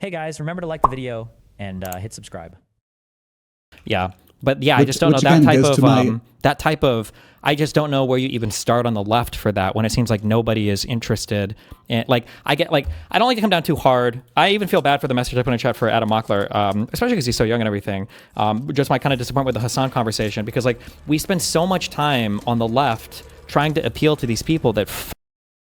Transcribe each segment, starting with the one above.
Hey guys, remember to like the video and hit subscribe. Yeah, but yeah, I just don't know that type of. I just don't know where you even start on the left for that when it seems like nobody is interested. And I don't like to come down too hard. I even feel bad for the message I put in chat for Adam Mockler, especially because he's so young and everything. Just my kind of disappointment with the Hassan conversation, because we spend so much time on the left trying to appeal to these people that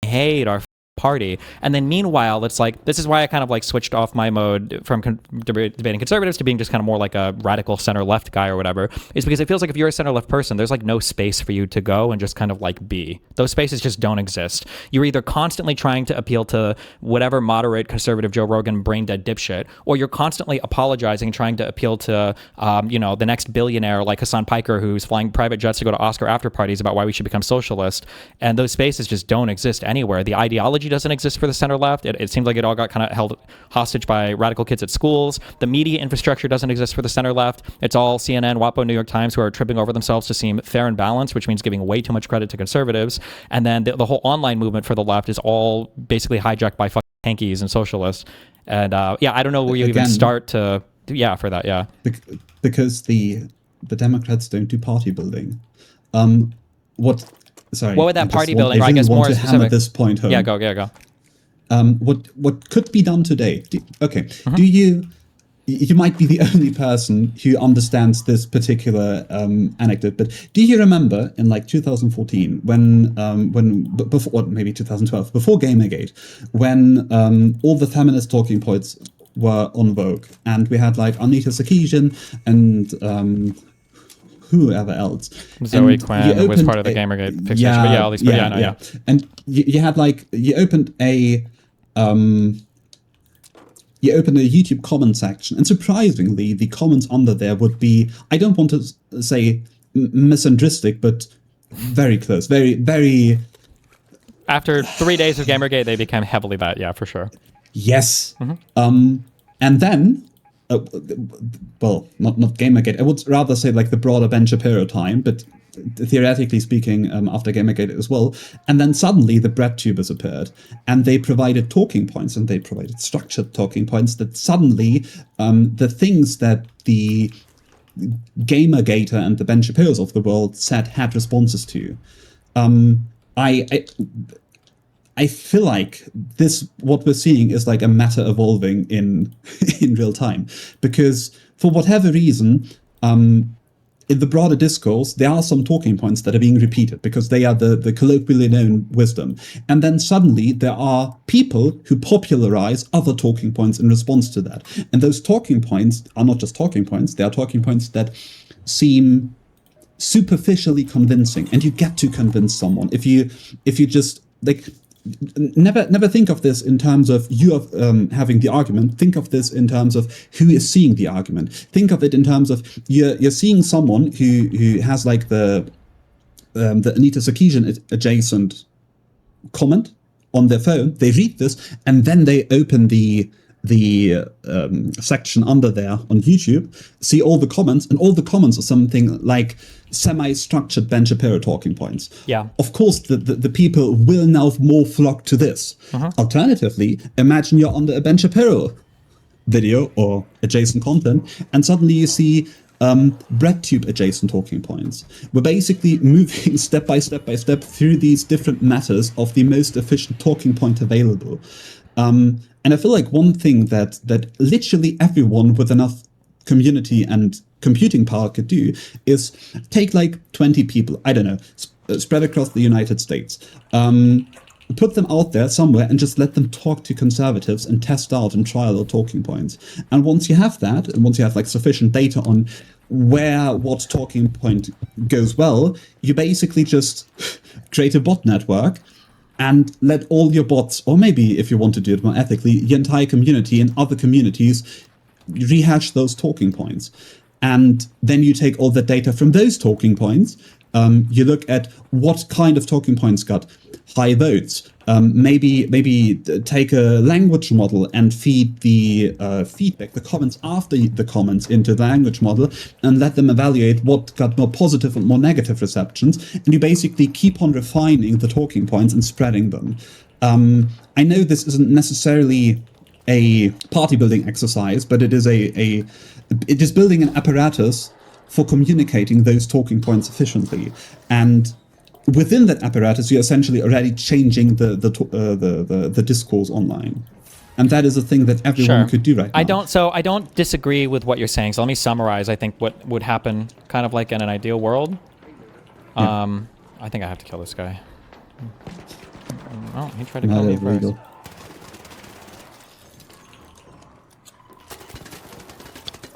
hate our party, and then meanwhile it's this is why I kind of switched off my mode from debating conservatives to being just kind of more like a radical center left guy or whatever, is because it feels like if you're a center left person, there's no space for you to go and just kind of be. Those spaces just don't exist. You're either constantly trying to appeal to whatever moderate conservative Joe Rogan brain dead dipshit, or you're constantly apologizing, trying to appeal to the next billionaire like Hassan Piker, who's flying private jets to go to Oscar after parties about why we should become socialist. And those spaces just don't exist anywhere. The ideology doesn't exist for the center left. It seems like it all got kind of held hostage by radical kids at schools. The media infrastructure doesn't exist for the center left. It's all CNN, WAPO, New York Times, who are tripping over themselves to seem fair and balanced, which means giving way too much credit to conservatives. And then the whole online movement for the left is all basically hijacked by fucking hankies and socialists. And I don't know where you even start to for that. Yeah, because the Democrats don't do party building. Sorry. What would that party building? I guess more to specific. Hammer this point home. Yeah, go. What could be done today? Do you might be the only person who understands this particular anecdote, but do you remember in 2014 when before, or maybe 2012, before Gamergate, when all the feminist talking points were on vogue, and we had Anita Sarkeesian and whoever else. Zoe Quinn was part of the Gamergate fixation, but all these people, yeah. And you had you opened a YouTube comment section, and surprisingly, the comments under there would be, I don't want to say misandristic, but very close, very, very. After 3 days of Gamergate, they became heavily that, yeah, for sure. Yes. And then. Well, not Gamergate. I would rather say the broader Ben Shapiro time, but theoretically speaking, after Gamergate as well. And then suddenly the BreadTubers appeared, and they provided talking points, and they provided structured talking points that suddenly the things that the Gamergater and the Ben Shapiros of the world said had responses to. I feel like what we're seeing is a matter evolving in real time, because for whatever reason, in the broader discourse, there are some talking points that are being repeated because they are the colloquially known wisdom. And then suddenly there are people who popularize other talking points in response to that. And those talking points are not just talking points, they are talking points that seem superficially convincing. And you get to convince someone if you just Never think of this in terms of you having the argument. Think of this in terms of who is seeing the argument. Think of it in terms of you're seeing someone who has the Anita Sarkeesian adjacent comment on their phone. They read this and then they open the section under there on YouTube, see all the comments, and all the comments are something like semi-structured Ben Shapiro talking points. Yeah. Of course, the people will now more flock to this. Alternatively, imagine you're under a Ben Shapiro video or adjacent content, and suddenly you see BreadTube adjacent talking points. We're basically moving step by step through these different matters of the most efficient talking point available. And I feel like one thing that literally everyone with enough community and computing power could do is take 20 people, I don't know, spread across the United States, put them out there somewhere and just let them talk to conservatives and test out and trial their talking points. And once you have that, and once you have sufficient data on what talking point goes well, you basically just create a bot network and let all your bots, or maybe if you want to do it more ethically, your entire community and other communities rehash those talking points. And then you take all the data from those talking points, you look at what kind of talking points got high votes. Maybe take a language model and feed the feedback, the comments after the comments into the language model, and let them evaluate what got more positive and more negative receptions. And you basically keep on refining the talking points and spreading them. I know this isn't necessarily a party building exercise, but it is it is building an apparatus for communicating those talking points efficiently. And within that apparatus, you're essentially already changing the discourse online. And that is a thing that everyone could do right now. I don't disagree with what you're saying. So let me summarize, I think, what would happen kind of like in an ideal world. I think I have to kill this guy. Oh, he tried to kill me first.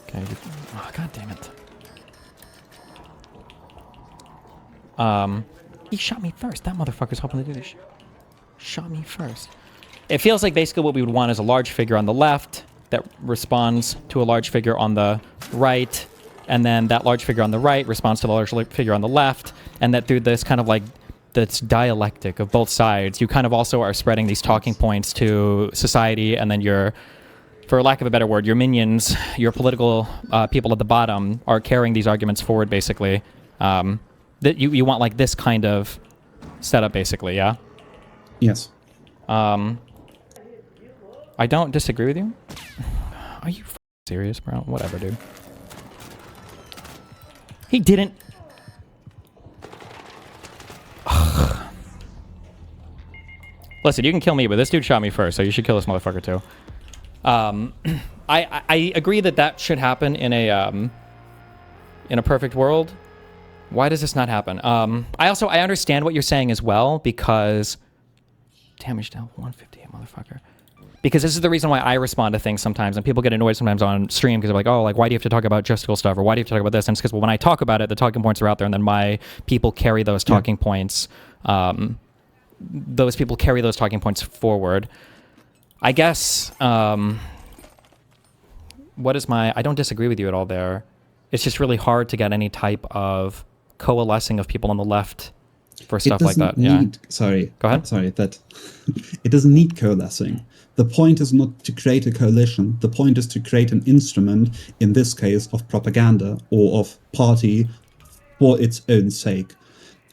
Okay. Oh, God damn it. He shot me first. That motherfucker's hoping to do this. Shot me first. It feels like basically what we would want is a large figure on the left that responds to a large figure on the right, and then that large figure on the right responds to the large figure on the left, and that through this kind of like this dialectic of both sides, you kind of also are spreading these talking points to society, and then your, for lack of a better word, your minions, your political people at the bottom are carrying these arguments forward, basically. That you want like this kind of setup, basically, yeah? Yes. I don't disagree with you. Are you serious, bro? Whatever, dude. He didn't. Listen, you can kill me, but this dude shot me first, so you should kill this motherfucker too. I agree that should happen in a perfect world. Why does this not happen? I understand what you're saying as well, because damage down 158, motherfucker. Because this is the reason why I respond to things sometimes, and people get annoyed sometimes on stream because they're like, oh, like, why do you have to talk about justical stuff, or why do you have to talk about this? And it's because, well, when I talk about it, the talking points are out there, and then my people carry those talking points. Those people carry those talking points forward. I guess, I don't disagree with you at all there. It's just really hard to get any type of coalescing of people on the left for stuff like that. Sorry. Go ahead. Sorry, that it doesn't need coalescing. The point is not to create a coalition. The point is to create an instrument, in this case, of propaganda or of party for its own sake.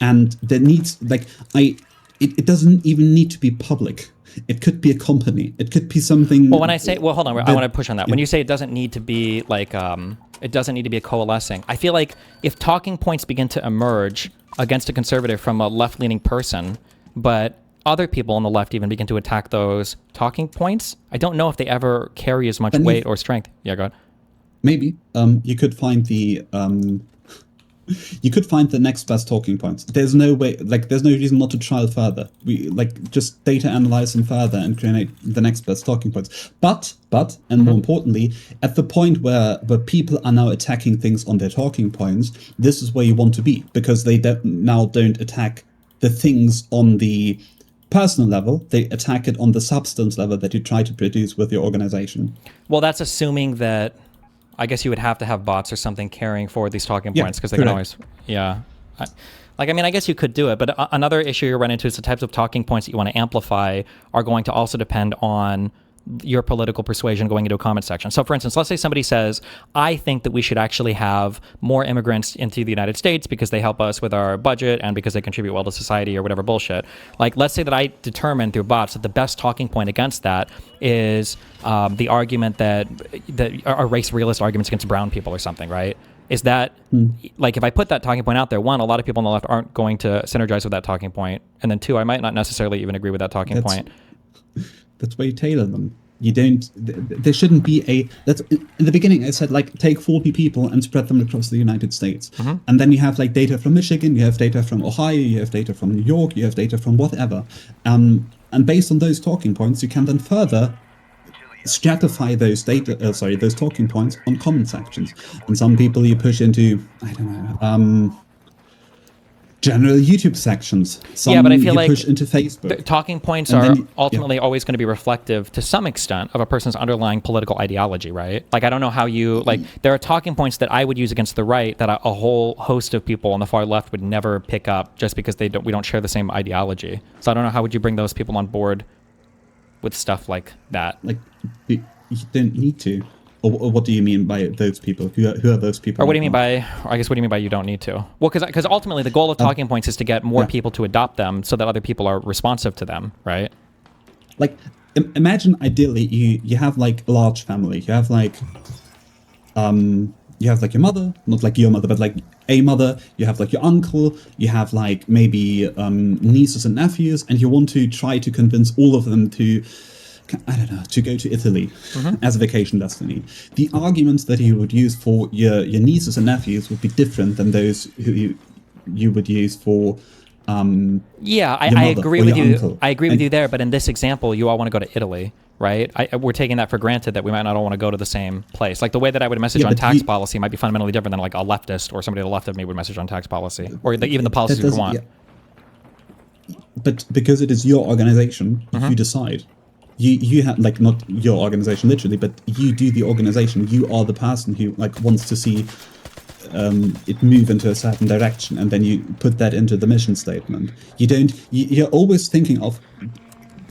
And there needs, it doesn't even need to be public. It could be a company. It could be something. Well, when I say, hold on, I want to push on that. When you say it doesn't need to be like, it doesn't need to be a coalescing, I feel like if talking points begin to emerge against a conservative from a left-leaning person, but other people on the left even begin to attack those talking points, I don't know if they ever carry as much weight or strength. Yeah, go ahead. Maybe. You could find the next best talking points. There's no way, there's no reason not to trial further. We just data analyze them further and create the next best talking points. But more importantly, at the point where people are now attacking things on their talking points, this is where you want to be, because they now don't attack the things on the personal level, they attack it on the substance level that you try to produce with your organization. Well, that's assuming that, I guess you would have to have bots or something carrying forward these talking points, because they can always, I guess you could do it, but another issue you run into is the types of talking points that you want to amplify are going to also depend on your political persuasion going into a comment section. So for instance, let's say somebody says, I think that we should actually have more immigrants into the United States because they help us with our budget and because they contribute well to society or whatever bullshit. Like, let's say that I determine through bots that the best talking point against that is the argument that are race realist arguments against brown people or something, right? Is that, like, if I put that talking point out there, one, a lot of people on the left aren't going to synergize with that talking point, and then two, I might not necessarily even agree with that talking point. That's why you tailor them. You don't. There shouldn't be a. That's in the beginning. I said take 40 people and spread them across the United States, and then you have data from Michigan, you have data from Ohio, you have data from New York, you have data from whatever, and based on those talking points, you can then further stratify those those talking points on comment sections. And some people you push into, I don't know, general YouTube sections. Some but I feel like push into Facebook. Talking points are ultimately always going to be reflective to some extent of a person's underlying political ideology, right? Like, I don't know how you, there are talking points that I would use against the right that a whole host of people on the far left would never pick up just because we don't share the same ideology. So I don't know, how would you bring those people on board with stuff like that? You don't need to. Or what do you mean by those people? Who are those people? Or what do you mean by, I guess, what do you mean by you don't need to? Well, because ultimately the goal of talking points is to get more people to adopt them so that other people are responsive to them, right? imagine ideally you have like a large family. You have like your mother, not like your mother, but like a mother. You have like your uncle. You have like maybe nieces and nephews, and you want to try to convince all of them to, I don't know, to go to Italy as a vacation destination. The arguments that you would use for your nieces and nephews would be different than those who you would use for I agree with you. Uncle. I agree with you there. But in this example, you all want to go to Italy, right? We're taking that for granted that we might not all want to go to the same place. Like the way that I would message on tax policy might be fundamentally different than like a leftist or somebody to the left of me would message on tax policy, or even the policies we want. Yeah. But because it is your organization, you decide. You have like not your organization literally, but you do the organization. You are the person who like wants to see it move into a certain direction, and then you put that into the mission statement. You don't. You're always thinking of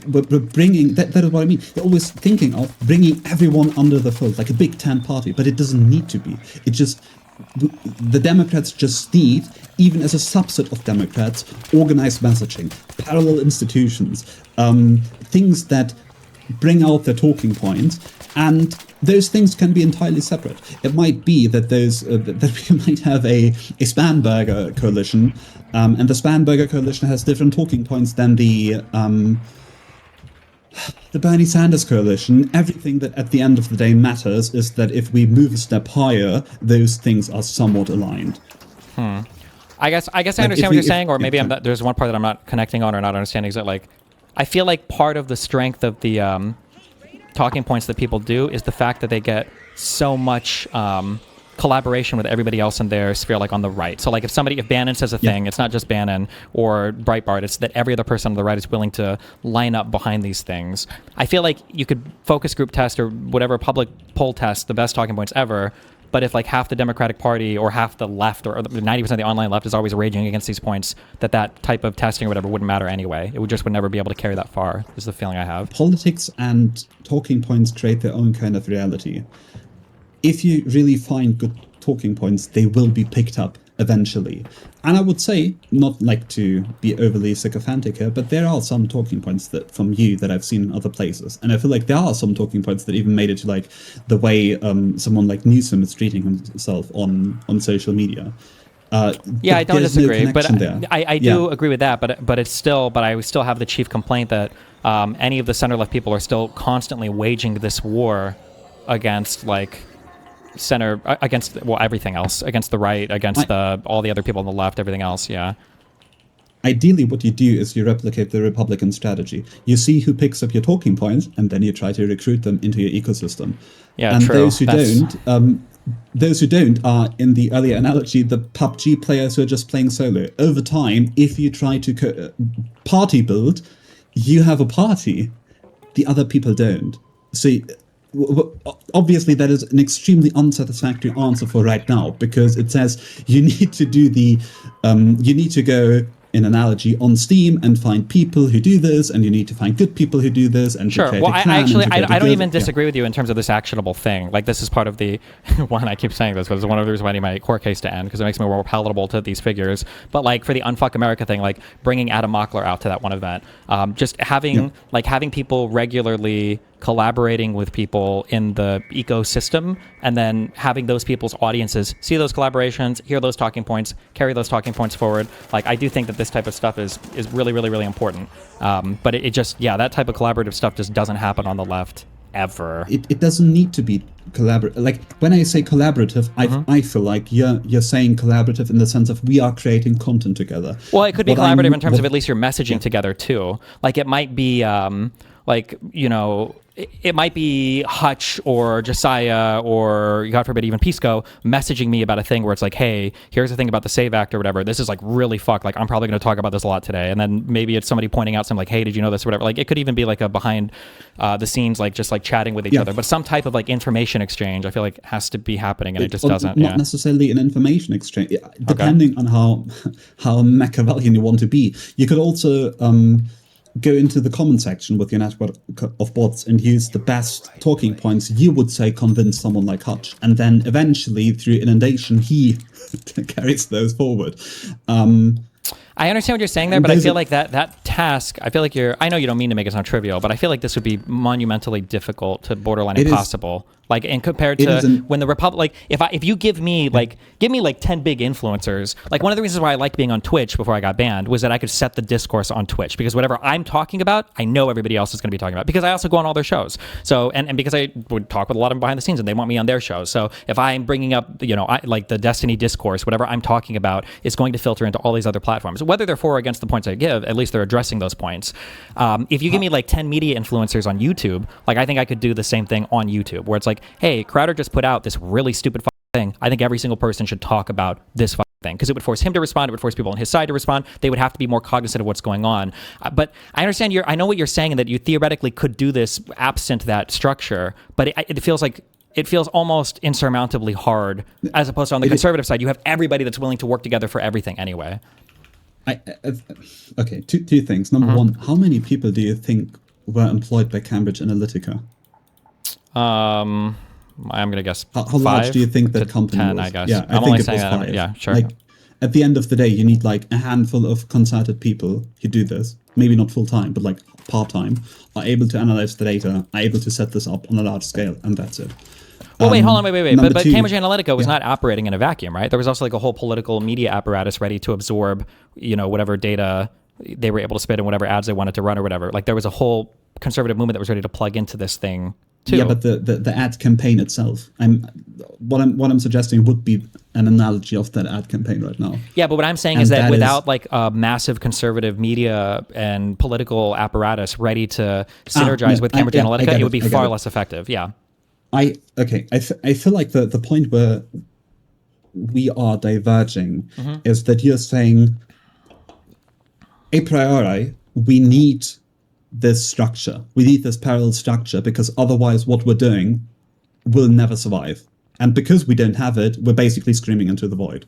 bringing that is what I mean. You're always thinking of bringing everyone under the fold, like a big tent party, but it doesn't need to be. It just the Democrats just need, even as a subset of Democrats, organized messaging, parallel institutions, things that bring out their talking points, and those things can be entirely separate. It might be that that we might have a Spanberger coalition, and the Spanberger coalition has different talking points than the Bernie Sanders coalition. Everything that at the end of the day matters is that if we move a step higher, those things are somewhat aligned. I guess I understand what you're saying, or maybe there's one part that I'm not connecting on or not understanding. Is that like, I feel like part of the strength of the talking points that people do is the fact that they get so much collaboration with everybody else in their sphere, like on the right. So like if Bannon says a thing, it's not just Bannon or Breitbart, it's that every other person on the right is willing to line up behind these things. I feel like you could focus group test or whatever public poll test the best talking points ever, but if like half the Democratic Party or half the left or 90% of the online left is always raging against these points, that type of testing or whatever wouldn't matter anyway. It would never be able to carry that far, is the feeling I have. Politics and talking points create their own kind of reality. If you really find good talking points, they will be picked up eventually. And I would say, not like to be overly sycophantic here, but there are some talking points that from you that I've seen in other places. And I feel like there are some talking points that even made it to like the way someone like Newsom is treating himself on social media. Yeah, I don't disagree, but I do agree with that. But I still have the chief complaint that any of the center left people are still constantly waging this war against everything else, against the right, against all the other people on the left, everything else. Yeah. Ideally, what you do is you replicate the Republican strategy. You see who picks up your talking points, and then you try to recruit them into your ecosystem. Yeah, and true. Those who don't are, in the earlier analogy, the PUBG players who are just playing solo. Over time, if you try to party build, you have a party. The other people don't. So obviously that is an extremely unsatisfactory answer for right now, because it says you need to do you need to go, in analogy, on Steam and find people who do this, and you need to find good people who do this, and sure. Well, I don't even disagree with you in terms of this actionable thing. Like, this is part of the one. I keep saying this because it's one of the reasons why I need my court case to end, because it makes me more palatable to these figures. But like for the Unfuck America thing, like bringing Adam Mockler out to that one event, just having people regularly collaborating with people in the ecosystem, and then having those people's audiences see those collaborations, hear those talking points, carry those talking points forward. Like, I do think that this type of stuff is really, really, really important. But it just, that type of collaborative stuff just doesn't happen on the left ever. It doesn't need to be collaborative. Like, when I say collaborative, I feel like you're saying collaborative in the sense of we are creating content together. Well, it could be collaborative in terms of at least you're messaging together too. Like, it might be it might be Hutch or Josiah or, God forbid, even Pisco messaging me about a thing where it's like, hey, here's the thing about the SAVE Act or whatever. This is like really fucked. Like, I'm probably going to talk about this a lot today. And then maybe it's somebody pointing out something like, hey, did you know this or whatever. Like, it could even be like a behind the scenes, like just like chatting with each other. But some type of like information exchange, I feel like has to be happening, and it just doesn't. Not necessarily an information exchange. Depending on how Machiavellian you want to be. You could also go into the comment section with your network of bots and use the best talking points you would say convince someone like Hutch, and then eventually through inundation he carries those forward. I understand what you're saying there, And but I there's feel a- like that task, I feel like I know you don't mean to make it sound trivial, but I feel like this would be monumentally difficult to borderline It is. impossible. Like, and compared It to isn't- when the Republic, like, if you give me like 10 big influencers, like one of the reasons why I liked being on Twitch before I got banned was that I could set the discourse on Twitch, because whatever I'm talking about, I know everybody else is going to be talking about, because I also go on all their shows. So, and because I would talk with a lot of them behind the scenes and they want me on their shows. So if I'm bringing up, like the Destiny discourse, whatever I'm talking about is going to filter into all these other platforms. Whether they're for or against the points I give, at least they're addressing those points. If you give me like 10 media influencers on YouTube, like I think I could do the same thing on YouTube, where it's like, hey, Crowder just put out this really stupid thing. I think every single person should talk about this thing, because it would force him to respond. It would force people on his side to respond. They would have to be more cognizant of what's going on. But I understand I know what you're saying, and that you theoretically could do this absent that structure, but it feels almost insurmountably hard, as opposed to on the conservative side, you have everybody that's willing to work together for everything anyway. Okay, two things. Number one, how many people do you think were employed by Cambridge Analytica? I'm gonna guess How large 5 do you think that to company 10, was? I guess. Yeah, I I'm think only it saying was that. 5. Yeah, sure. Like, at the end of the day, you need like a handful of concerted people who do this, maybe not full time, but like part time, are able to analyze the data, are able to set this up on a large scale, and that's it. Well, wait, hold on, wait. Number But two- Cambridge Analytica was not operating in a vacuum, right? There was also like a whole political media apparatus ready to absorb, whatever data they were able to spit and whatever ads they wanted to run or whatever. Like there was a whole conservative movement that was ready to plug into this thing too. Yeah, but the ad campaign itself, what I'm suggesting would be an analogy of that ad campaign right now. Yeah, but what I'm saying And is that that without like a massive conservative media and political apparatus ready to synergize with Cambridge I Analytica, get it would be I get far it. less effective. Yeah. I feel like the point where we are diverging is that you're saying a priori we need this structure, we need this parallel structure, because otherwise what we're doing will never survive, and because we don't have it, we're basically screaming into the void.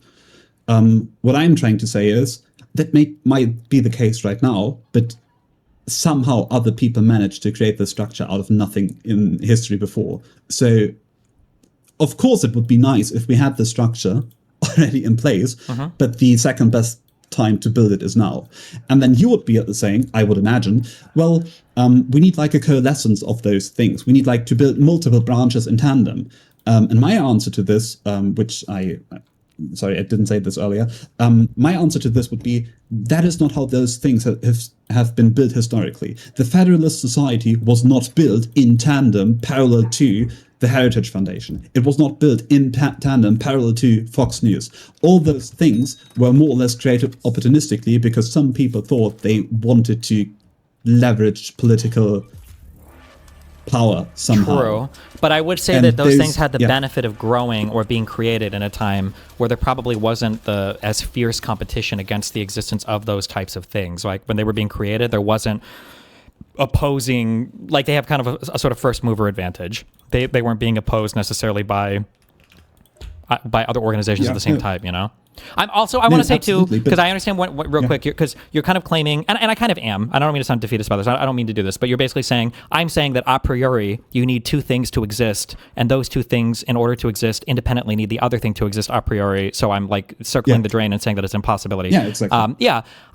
What I'm trying to say is that might be the case right now, but somehow other people managed to create this structure out of nothing in history before. So, of course, it would be nice if we had the structure already in place, but the second best time to build it is now. And then you would be saying, I would imagine, well, we need like a coalescence of those things. We need like to build multiple branches in tandem. And my answer to this, which sorry, I didn't say this earlier. My answer to this would be, that is not how those things have been built historically. The Federalist Society was not built in tandem parallel to the Heritage Foundation. It was not built in tandem parallel to Fox News. All those things were more or less created opportunistically because some people thought they wanted to leverage political power somehow. True. But I would say And that those there's- things had the yeah. benefit of growing or being created in a time where there probably wasn't as fierce competition against the existence of those types of things. Like when they were being created, there wasn't opposing, like they have kind of a sort of first mover advantage. They weren't being opposed necessarily by other organizations of the same type, I want to say too, absolutely, but- because I understand what real quick, because you're kind of claiming, and I kind of am, I don't mean to sound defeatist about this, I don't mean to do this, but you're basically saying, I'm saying that a priori, you need two things to exist, and those two things, in order to exist independently, need the other thing to exist a priori, so I'm like circling the drain and saying that it's impossibility. Yeah, exactly.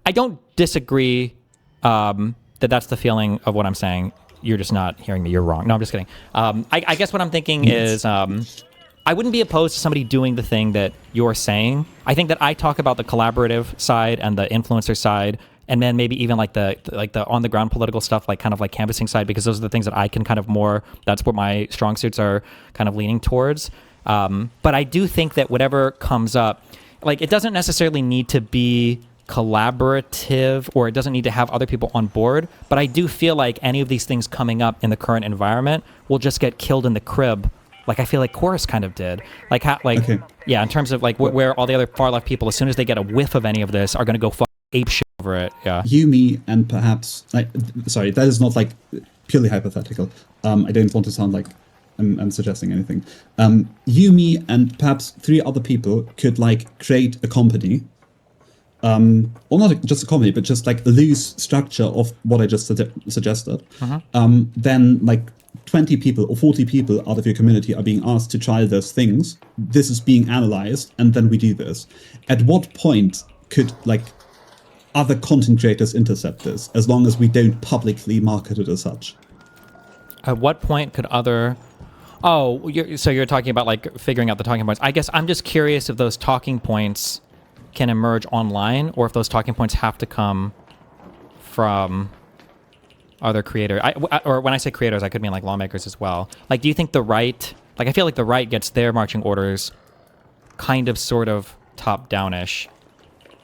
I don't disagree that that's the feeling of what I'm saying. You're just not hearing me. You're wrong. No, I'm just kidding. I guess what I'm thinking is I wouldn't be opposed to somebody doing the thing that you're saying. I think that I talk about the collaborative side and the influencer side, and then maybe even like the on the ground political stuff, like kind of like canvassing side, because those are the things that I can kind of more. That's what my strong suits are kind of leaning towards. But I do think that whatever comes up, like it doesn't necessarily need to be collaborative, or it doesn't need to have other people on board, but I do feel like any of these things coming up in the current environment will just get killed in the crib, like I feel like Chorus kind of did, Okay. yeah, in terms of like where all the other far left people, as soon as they get a whiff of any of this, are going to go ape shit over it. Yeah. You, me, and perhaps sorry, that is not like purely hypothetical. I don't want to sound like I'm suggesting anything. You, me, and perhaps 3 other people could like create a company. Or not just a company, but just like a loose structure of what I just suggested. Then like 20 people or 40 people out of your community are being asked to try those things. This is being analyzed, and then we do this. At what point could like other content creators intercept this, as long as we don't publicly market it as such. At what point could other... Oh, so you're talking about like figuring out the talking points. I guess I'm just curious if those talking points can emerge online, or if those talking points have to come from other creators. Or when I say creators, I could mean like lawmakers as well. Like, do you think the right... Like, I feel like the right gets their marching orders kind of sort of top-down-ish.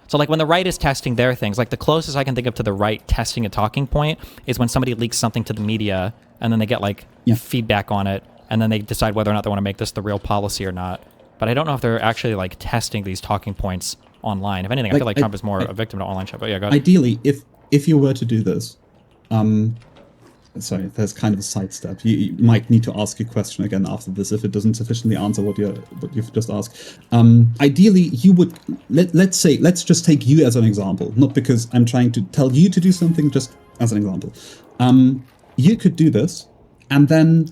So like when the right is testing their things, like the closest I can think of to the right testing a talking point is when somebody leaks something to the media and then they get like feedback on it, and then they decide whether or not they want to make this the real policy or not. But I don't know if they're actually like testing these talking points online. If anything, I feel like Trump is more a victim to online shit. But yeah, go ahead. Ideally, if you were to do this, sorry, there's kind of a sidestep. You might need to ask a question again after this if it doesn't sufficiently answer what you've just asked. Ideally, you would let's just take you as an example, not because I'm trying to tell you to do something, just as an example. You could do this, and then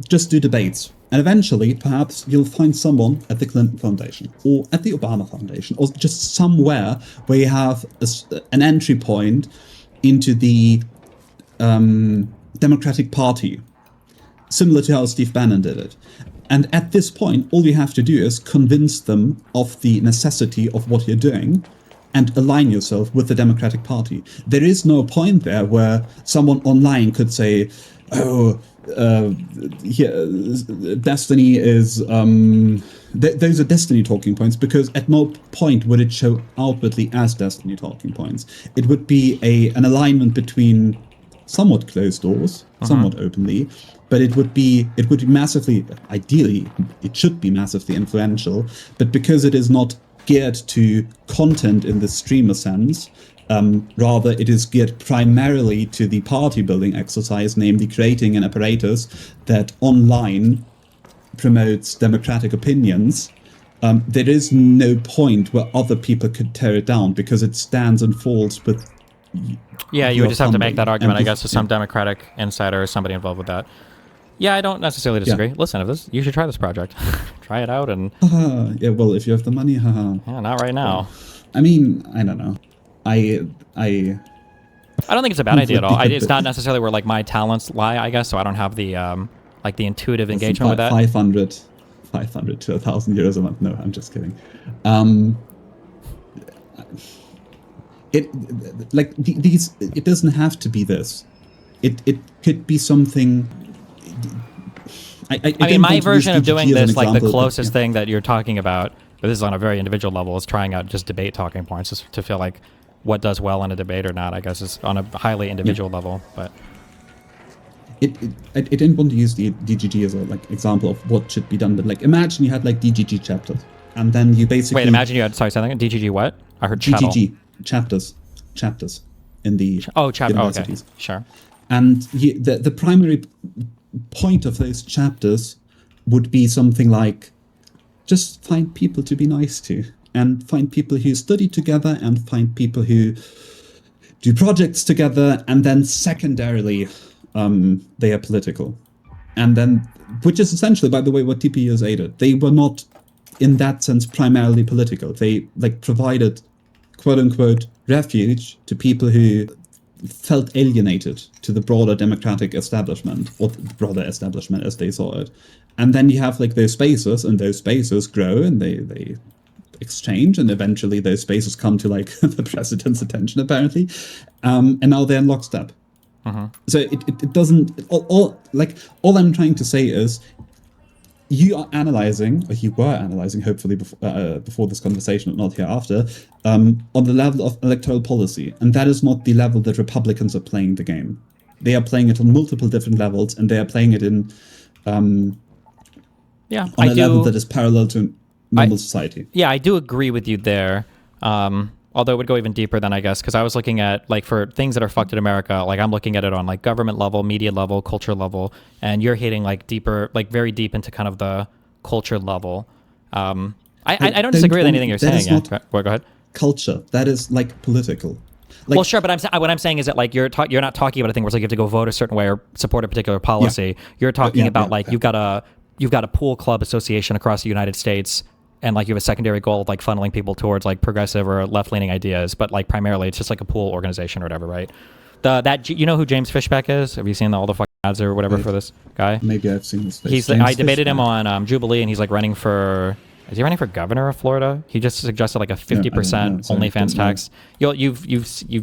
just do debates. And eventually, perhaps you'll find someone at the Clinton Foundation or at the Obama Foundation or just somewhere where you have an entry point into the Democratic Party, similar to how Steve Bannon did it. And at this point, all you have to do is convince them of the necessity of what you're doing and align yourself with the Democratic Party. There is no point there where someone online could say, oh, Destiny is those are Destiny talking points, because at no point would it show outwardly as Destiny talking points. It would be an alignment between somewhat closed doors, somewhat openly, but it would be massively, ideally it should be massively influential, but because it is not geared to content in the streamer sense, rather, it is geared primarily to the party building exercise, namely creating an apparatus that online promotes democratic opinions. There is no point where other people could tear it down, because it stands and falls with. Yeah, you would just have to make that argument, I guess, to some Democratic insider or somebody involved with that. Yeah, I don't necessarily disagree. Yeah. Listen, you should try this project. Try it out and. Yeah, well, if you have the money, Yeah, not right now. I mean, I don't know. I don't think it's a bad idea at all. It's not necessarily where like my talents lie, I guess. So I don't have the like the intuitive engagement with that. 500 to 1,000 euros a month. No, I'm just kidding. It doesn't have to be this. It could be something. I mean, my version of doing this, like the closest thing that you're talking about, but this is on a very individual level, is trying out just debate talking points, just to feel like what does well in a debate or not, I guess, is on a highly individual level. But I didn't want to use the DGG as a like example of what should be done, but like imagine you had like DGG chapters, and then you basically imagine you had something DGG what? I heard DGG chapters in the universities. Okay. Sure. And the primary point of those chapters would be something like, just find people to be nice to, and find people who study together, and find people who do projects together, and then secondarily, they are political. And then, which is essentially, by the way, what TPUSA did. They were not, in that sense, primarily political. They like provided, quote unquote, refuge to people who felt alienated to the broader democratic establishment, or the broader establishment as they saw it. And then you have like those spaces, and those spaces grow, and they exchange, and eventually those spaces come to like the president's attention, apparently, and now they're in lockstep. So it doesn't. All I'm trying to say is, you are analyzing, or you were analyzing, hopefully before this conversation, not hereafter, on the level of electoral policy, and that is not the level that Republicans are playing the game. They are playing it on multiple different levels, and they are playing it in on a level that is parallel to normal society. Yeah, I do agree with you there. Although it would go even deeper than, I guess, because I was looking at, like, for things that are fucked in America, like, I'm looking at it on, like, government level, media level, culture level, and you're hitting, like, deeper, like, very deep into kind of the culture level. I don't disagree with anything you're saying. Go ahead. Culture. That is, like, political. Like, well, sure, but what I'm saying is that, like, you're not talking about a thing where it's like you have to go vote a certain way or support a particular policy. You're talking about, like, you've got a pool club association across the United States, and like you have a secondary goal of like funneling people towards like progressive or left-leaning ideas, but like primarily it's just like a pool organization or whatever, right? You know who James Fishbeck is? Have you seen all the fucking ads or whatever for this guy? Maybe I've seen this face. I debated him on Jubilee, and he's like running for. Is he running for governor of Florida? He just suggested like a 50% OnlyFans tax. You've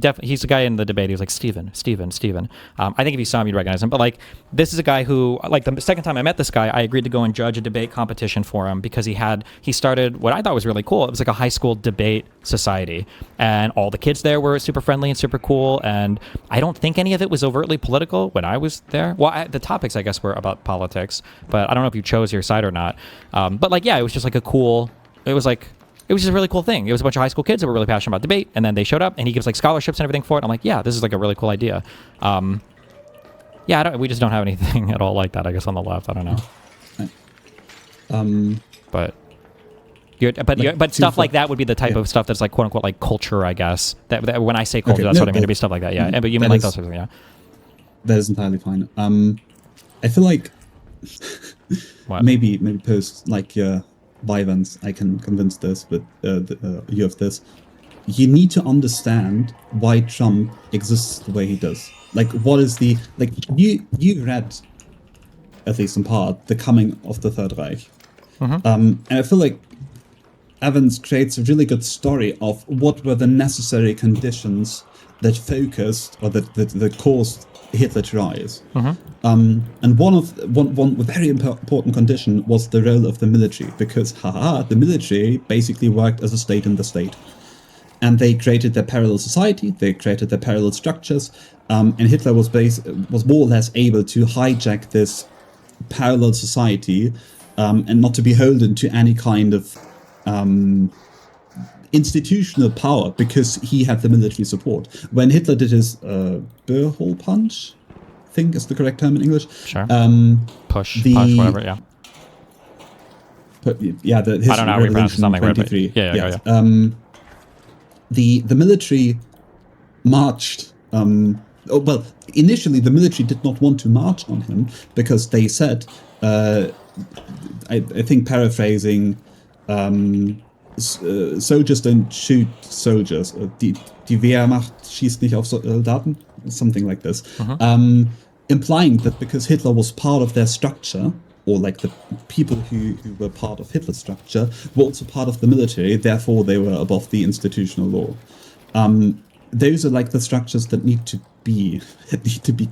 definitely. He's the guy in the debate. He was like Steven. I think if you saw him, you'd recognize him. But like, this is a guy who, like, the second time I met this guy, I agreed to go and judge a debate competition for him because he started what I thought was really cool. It was like a high school debate society, and all the kids there were super friendly and super cool. And I don't think any of it was overtly political when I was there. Well, the topics I guess were about politics, but I don't know if you chose your side or not. But like, yeah, it was just like a cool. It was just a really cool thing. It was a bunch of high school kids that were really passionate about debate, and then they showed up, and he gives like scholarships and everything for it. I'm like, yeah, this is like a really cool idea. We just don't have anything at all like that, I guess, on the left. I don't know. But stuff like that would be the type of stuff that's like quote unquote like culture, I guess. That when I say culture, that's what I mean to be stuff like that. Yeah, but you mean like those sorts of things, yeah. That is entirely fine. I feel like maybe post like Vyvanse, I can convince this, but you have this. You need to understand why Trump exists the way he does. Like, what is the you read, at least in part, The Coming of the Third Reich, and I feel like Evans creates a really good story of what were the necessary conditions that focused or that caused Hitler to rise. And one very important condition was the role of the military, because the military basically worked as a state in the state. And they created their parallel society, they created their parallel structures, and Hitler was more or less able to hijack this parallel society and not to be beholden to any kind of institutional power, because he had the military support. When Hitler did his Bürholputsch, I think is the correct term in English. Sure. Push, whatever, yeah. But yeah, his I don't know how we pronounce something right, but yeah. The military marched. Initially the military did not want to march on him because they said, I think paraphrasing, soldiers don't shoot soldiers. Die Wehrmacht schießt nicht auf Soldaten. Something like this. Implying that because Hitler was part of their structure, or like the people who were part of Hitler's structure were also part of the military, therefore they were above the institutional law. Those are like the structures that need to be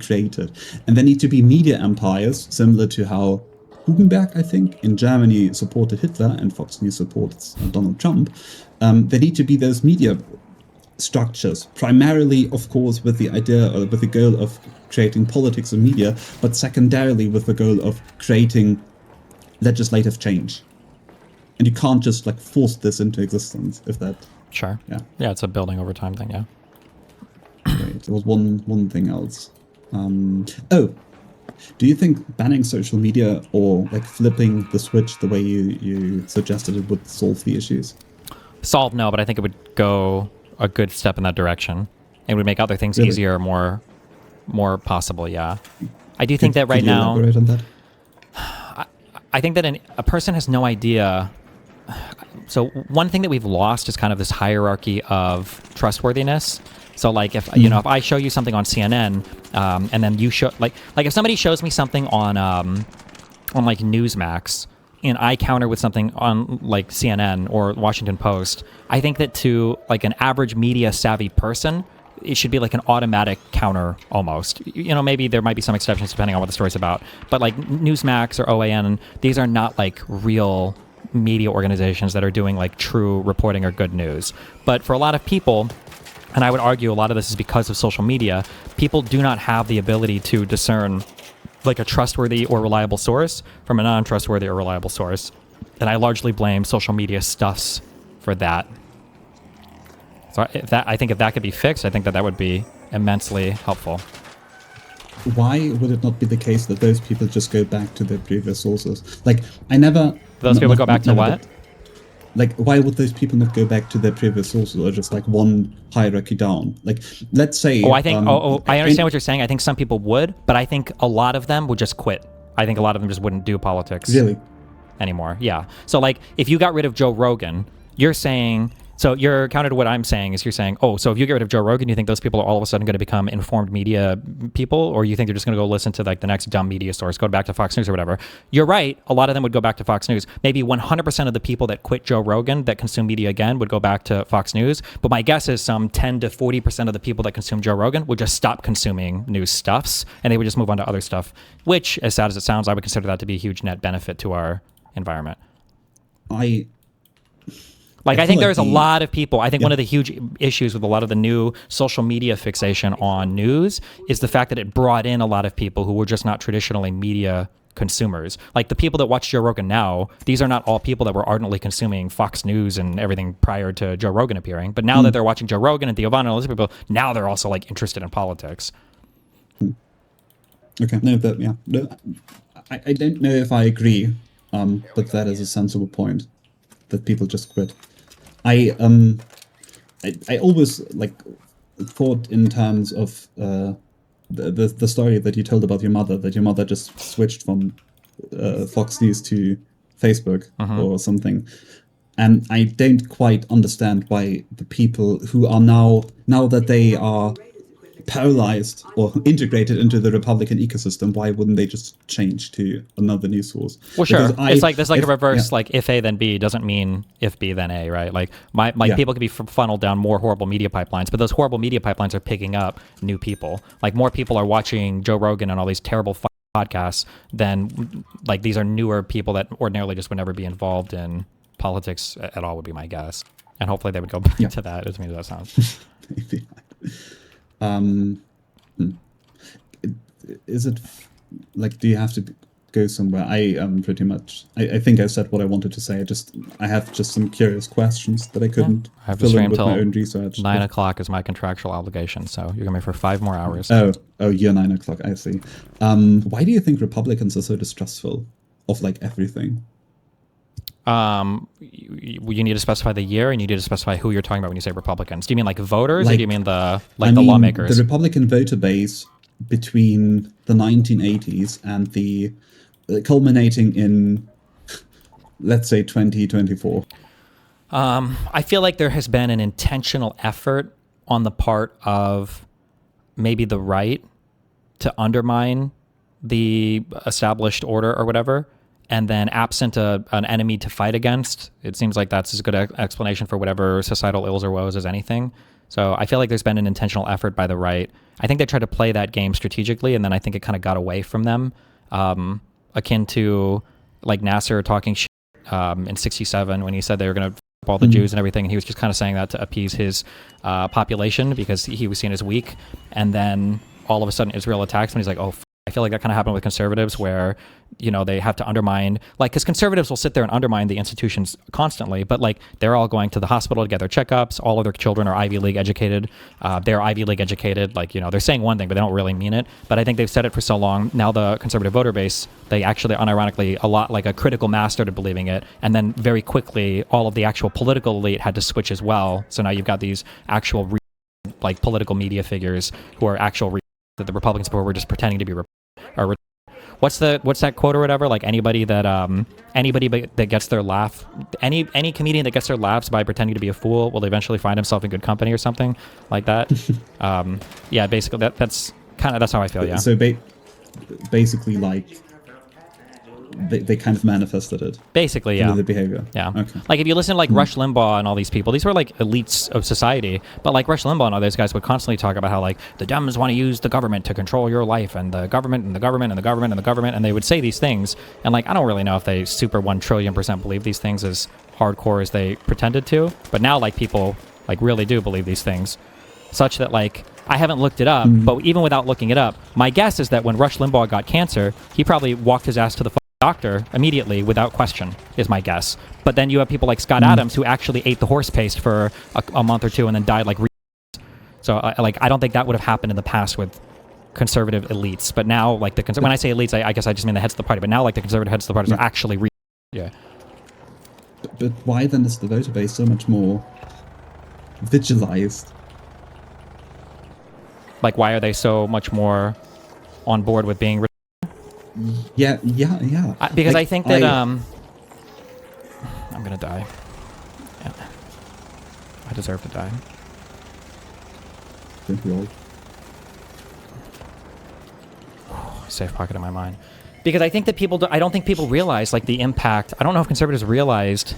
created. And they need to be media empires, similar to how Hugenberg, I think, in Germany supported Hitler and Fox News supports Donald Trump. There need to be those media structures, primarily, of course, with the idea or with the goal of creating politics and media, but secondarily with the goal of creating legislative change. And you can't just like force this into existence if that. Sure. Yeah, it's a building over time thing. Yeah. Great. There was one thing else. Do you think banning social media or like flipping the switch the way you suggested it would solve the issues? Solve, no, but I think it would go a good step in that direction. It would make other things easier, more possible. Yeah, I do think that right now. Elaborate on that? I think that a person has no idea. So one thing that we've lost is kind of this hierarchy of trustworthiness. So like if if I show you something on CNN, and then you show like if somebody shows me something on like Newsmax, and I counter with something on like CNN or Washington Post, I think that to like an average media savvy person, it should be like an automatic counter almost. Maybe there might be some exceptions depending on what the story's about. But like Newsmax or OAN, these are not like real media organizations that are doing like true reporting or good news. But for a lot of people, and I would argue a lot of this is because of social media, people do not have the ability to discern like a trustworthy or reliable source from a non-trustworthy or reliable source. And I largely blame social media stuffs for that. So I think if that could be fixed, I think that would be immensely helpful. Why would it not be the case that those people just go back to their previous sources? Those people go back to what? Why would those people not go back to their previous sources or just like one hierarchy down? Like, let's say... I understand what you're saying. I think some people would, but I think a lot of them would just quit. I think a lot of them just wouldn't do politics. Really? anymore. Yeah. So like if you got rid of Joe Rogan, you're saying, so your counter to what I'm saying is you're saying, oh, so if you get rid of Joe Rogan, you think those people are all of a sudden going to become informed media people, or you think they're just going to go listen to like the next dumb media source, go back to Fox News or whatever? You're right. A lot of them would go back to Fox News. Maybe 100% of the people that quit Joe Rogan that consume media again would go back to Fox News. But my guess is some 10 to 40% of the people that consume Joe Rogan would just stop consuming news stuffs and they would just move on to other stuff, which, as sad as it sounds, I would consider that to be a huge net benefit to our environment. I think there's a lot of people. I think one of the huge issues with a lot of the new social media fixation on news is the fact that it brought in a lot of people who were just not traditionally media consumers. Like the people that watch Joe Rogan now, these are not all people that were ardently consuming Fox News and everything prior to Joe Rogan appearing. But now that they're watching Joe Rogan and Theo Von and all these people, now they're also like interested in politics. Okay, no, I don't know if I agree, but that is a sensible point, that people just quit. I always like thought in terms of the story that you told about your mother, that your mother just switched from Fox News to Facebook or something. And I don't quite understand why the people who are now that they are paralyzed or integrated into the Republican ecosystem, why wouldn't they just change to another news source? Well, sure. It's like there's like a reverse, like if A then B doesn't mean if B then A, right? Like people could be funneled down more horrible media pipelines, but those horrible media pipelines are picking up new people. Like more people are watching Joe Rogan and all these terrible podcasts than like these are newer people that ordinarily just would never be involved in politics at all, would be my guess. And hopefully they would go back to that, as mean as that sounds. Maybe. Is it like, do you have to go somewhere? I pretty much, I think I said what I wanted to say. I have just some curious questions that I couldn't fill in with my own research. 9 o'clock is my contractual obligation, so you're going to be for 5 more hours. Oh, you're 9 o'clock, I see. Why do you think Republicans are so distrustful of like everything? You need to specify the year, and you need to specify who you're talking about when you say Republicans. Do you mean like voters, or do you mean the lawmakers? The Republican voter base between the 1980s and the culminating in, let's say, 2024. I feel like there has been an intentional effort on the part of maybe the right to undermine the established order or whatever. And then absent an enemy to fight against, it seems like that's as good an explanation for whatever societal ills or woes as anything. So I feel like there's been an intentional effort by the right. I think they tried to play that game strategically, and then I think it kind of got away from them, akin to like Nasser talking shit in 67 when he said they were going to all the Jews and everything, and he was just kind of saying that to appease his population because he was seen as weak. And then all of a sudden Israel attacks him, and he's like, oh, I feel like that kind of happened with conservatives where, you know, they have to undermine, like, because conservatives will sit there and undermine the institutions constantly, but like they're all going to the hospital to get their checkups. All of their children are Ivy League educated. They're Ivy League educated. Like, you know, they're saying one thing, but they don't really mean it. But I think they've said it for so long. Now the conservative voter base, they actually, unironically, a lot like a critical mass started believing it. And then very quickly, all of the actual political elite had to switch as well. So now you've got these actual like political media figures who are actual that the Republicans were just pretending to be what's that quote or whatever, like anybody that gets their laugh, any comedian that gets their laughs by pretending to be a fool will eventually find himself in good company or something like that. Yeah, basically that's how I feel. Yeah, so basically like they kind of manifested it. Basically, yeah. The behavior. Yeah. Okay. Like if you listen to like Rush Limbaugh and all these people, these were like elites of society. But like Rush Limbaugh and all those guys would constantly talk about how like the Dems want to use the government to control your life, and the government and the government and the government and the government, and they would say these things. And like I don't really know if they super 1 trillion% believe these things as hardcore as they pretended to. But now like people like really do believe these things, such that like I haven't looked it up, but even without looking it up, my guess is that when Rush Limbaugh got cancer, he probably walked his ass to the doctor immediately without question, is my guess. But then you have people like Scott Adams who actually ate the horse paste for a month or two and then died like so I don't think that would have happened in the past with conservative elites. But now like when I say elites, I guess I just mean the heads of the party, but now like the conservative heads of the party are actually yeah. But why then is the voter base so much more vigilized? Like why are they so much more on board with being Yeah. because like, I think that I'm gonna die. Yeah. I deserve to die. I think we all. Safe pocket in my mind. Because I think that I don't think people realize, like, the impact. I don't know if conservatives realized,